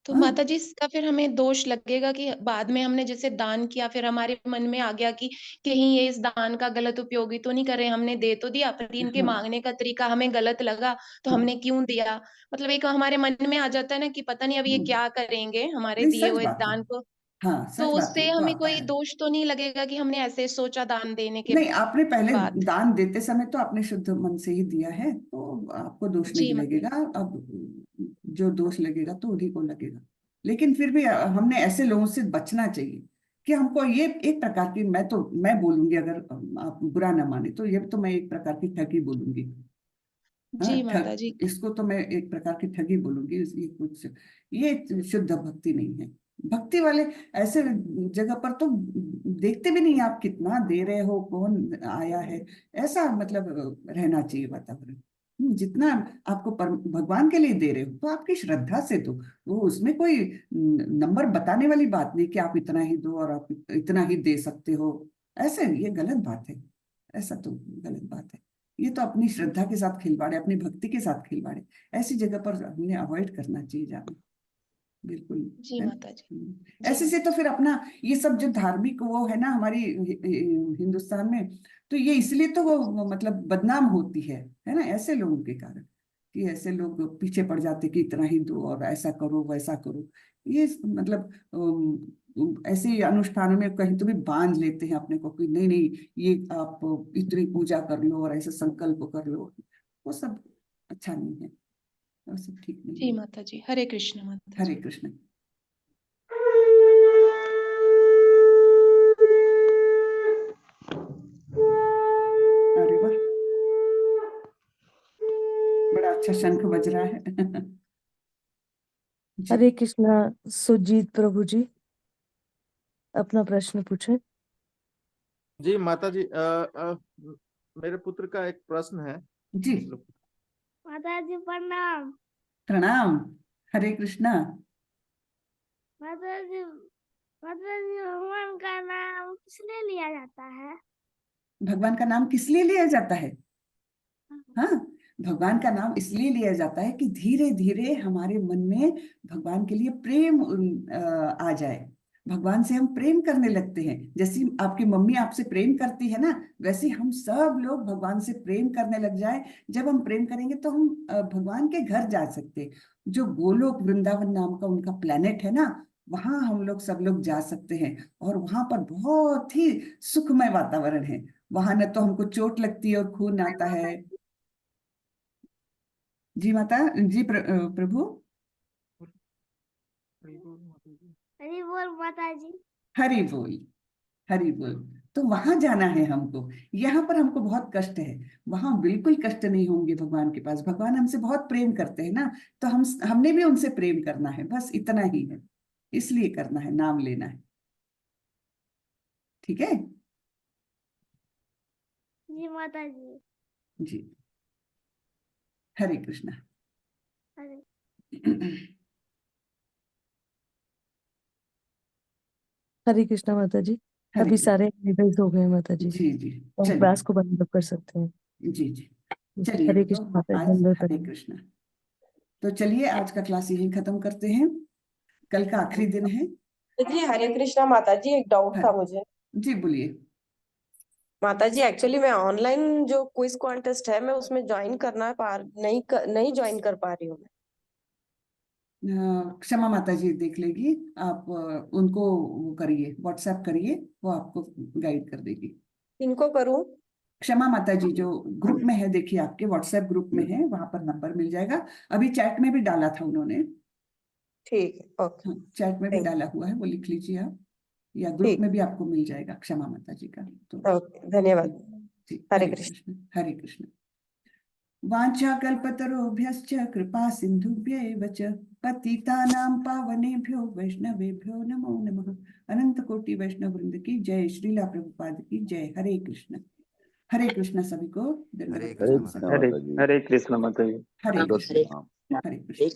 S11: तो
S1: हाँ।
S11: माता जी इसका फिर हमें दोष लगेगा कि बाद में हमने जैसे दान किया, फिर हमारे मन में आ गया कि कहीं ये इस दान का गलत उपयोग ही तो नहीं कर रहे, हमने दे तो दिया पर इनके
S1: हाँ
S11: मांगने का तरीका हमें गलत लगा, तो
S1: हाँ।
S11: हमने क्यों दिया। मतलब एक हमारे मन में आ जाता है ना कि पता नहीं अब ये क्या करेंगे हमारे
S1: नहीं,
S11: दिए
S1: सच
S11: हुए
S1: बात है।
S11: दान को।
S1: हाँ,
S11: तो
S1: सच बात है,
S11: उससे
S1: तो
S11: हमें
S1: आता
S11: कोई
S1: है।
S11: दोष तो नहीं लगेगा कि हमने ऐसे सोचा दान देने के
S1: नहीं, आपने पहले
S11: बाद।
S1: दान देते समय तो आपने शुद्ध मन से ही दिया है, तो आपको दोष
S11: जी
S1: नहीं
S11: माता।
S1: लगेगा। अब जो दोष लगेगा तो उन्हीं को लगेगा। लेकिन फिर भी हमने ऐसे लोगों से बचना चाहिए कि हमको ये एक प्रकार की, मैं बोलूंगी, अगर आप बुरा ना माने तो ये तो मैं एक प्रकार की ठगी बोलूंगी। हाँ,
S11: जी माता जी।
S1: ठग, इसको तो मैं एक प्रकार की ठगी बोलूंगी। ये कुछ, ये शुद्ध भक्ति नहीं है। भक्ति वाले ऐसे जगह पर तो देखते भी नहीं आप कितना दे रहे हो, कौन आया है। ऐसा मतलब रहना चाहिए वातावरण। जितना आपको भगवान के लिए दे रहे हो तो आपकी श्रद्धा से दो। वो उसमें कोई नंबर बताने वाली बात नहीं कि आप इतना ही दो और आप इतना ही दे सकते हो। ऐसे ये गलत बात है। ऐसा तो गलत बात है। ये तो अपनी श्रद्धा के साथ खिलवाड़ है, अपनी भक्ति के साथ खिलवाड़ है। ऐसी जगह पर हमने अवॉइड करना चाहिए जाना, बिल्कुल।
S11: जी
S1: है ना?
S11: माता जी। जी
S1: ऐसे से तो फिर अपना ये सब जो धार्मिक वो है ना हमारी हिंदुस्तान में, तो ये इसलिए तो वो मतलब बदनाम होती है ना, ऐसे लोगों के कारण। कि ऐसे लोग पीछे पड़ जाते कि इतना ही दो और ऐसा करो वैसा करो। ये मतलब ऐसे अनुष्ठानों में कहीं तो भी बांध लेते हैं अपने को कि नहीं नहीं, ये आप इतनी पूजा कर लो और ऐसा संकल्प कर लो। वो सब अच्छा नहीं है, वो सब ठीक नहीं
S11: जी
S1: है।
S11: माता जी। हरे कृष्ण माता
S1: हरे
S11: जी।
S1: कृष्ण। अरे वाह, बड़ा अच्छा शंख बज रहा है। जी
S2: हरे कृष्णा। सुजीत प्रभु जी, अपना प्रश्न पूछे।
S9: जी माता जी, मेरे पुत्र का एक प्रश्न है।
S1: जी।
S12: माता जी प्रणाम।
S1: प्रणाम। हरे कृष्णा।
S12: माता जी, माता जी भगवान का नाम किस लिए लिया जाता है?
S1: भगवान का नाम किस लिए लिया जाता है? हाँ, भगवान का नाम इसलिए लिया जाता है कि धीरे धीरे हमारे मन में भगवान के लिए प्रेम आ जाए। भगवान से हम प्रेम करने लगते हैं। जैसी आपकी मम्मी आपसे प्रेम करती है ना, वैसे हम सब लोग भगवान से प्रेम करने लग जाए। जब हम प्रेम करेंगे तो हम भगवान के घर जा सकते हैं। जो गोलोक वृंदावन नाम का उनका प्लेनेट है ना, वहां हम लोग सब लोग जा सकते हैं। और वहां पर बहुत ही सुखमय वातावरण है। वहां न तो हमको चोट लगती है और खून आता है। जी माता जी, प्रभु
S12: हरी बोल माता जी।
S1: हरि बोल, हरि बोल। तो वहां जाना है हमको। यहाँ पर हमको बहुत कष्ट है, वहां बिल्कुल कष्ट नहीं होंगे भगवान के पास। भगवान हमसे बहुत प्रेम करते हैं ना, तो हमने भी उनसे प्रेम करना है, बस इतना ही है। इसलिए करना है, नाम लेना है। ठीक है
S12: जी माता जी।
S1: जी। हरे कृष्णा।
S12: हरे
S2: हरे कृष्णा माता जी।
S1: हरे
S2: अभी
S1: कृष्णा।
S2: सारे एनिवर्स हो गए माता जी,
S1: जी जी,
S2: तो हम
S1: चलिए।
S2: क्लास को बंद कर सकते हैं।
S1: जी जी, चलिए।
S2: हरे
S1: तो
S2: कृष्ण माता जी,
S1: आज
S2: दंडवत
S1: हरे
S2: प्रणाम।
S1: कृष्णा। तो चलिए आज का क्लास यही खत्म करते हैं। कल का आखिरी दिन है।
S13: जी हरे कृष्णा माता जी, एक डाउट था
S1: हरे
S13: मुझे।
S1: जी, बोलिए।
S13: माता जी एक्चुअली मैं ऑनलाइन जो क्विज कॉन्टेस्ट है मैं उसमें ज्वाइन नहीं ज्वाइन कर पा रही हूँ मैं।
S1: क्षमा माता जी देख लेगी। आप उनको वो करिए, व्हाट्सएप करिए, वो आपको गाइड कर देगी।
S13: इनको करूँ?
S1: क्षमा माता जी जो ग्रुप में है, देखिए आपके व्हाट्सएप ग्रुप में है, वहां पर नंबर मिल जाएगा। अभी चैट में भी डाला था उन्होंने।
S13: ठीक है, ओके।
S1: हाँ, चैट में भी
S13: थैंक
S1: डाला हुआ है, वो लिख लीजिए आप, या ग्रुप
S13: ठीक,
S1: में भी आपको मिल जाएगा क्षमा माता जी का। तो
S13: ओके, धन्यवाद।
S1: जी,
S13: हरे
S1: हरे
S13: कृष्ण।
S1: कृष्ण, हरे कृष्ण। वाञ्छाकल्पतरुभ्यश्च कृपा सिन्धुभ्यैव च पतितानां पावनेभ्यो वैष्णवेभ्यो नमो नमः। अनंत कोटि वैष्णव वृंद की जय। श्रीला प्रभुपाद की जय। हरे कृष्ण। हरे कृष्ण सभी को।
S7: हरे
S1: दंडवत
S7: कृष्ण
S1: प्रणाम
S7: माता
S1: सभी।
S7: जी।
S5: हरे कृष्ण माता जी।
S1: हरे
S4: दंडवत
S1: कृष्ण,
S4: प्रणाम।
S1: हरे कृष्ण।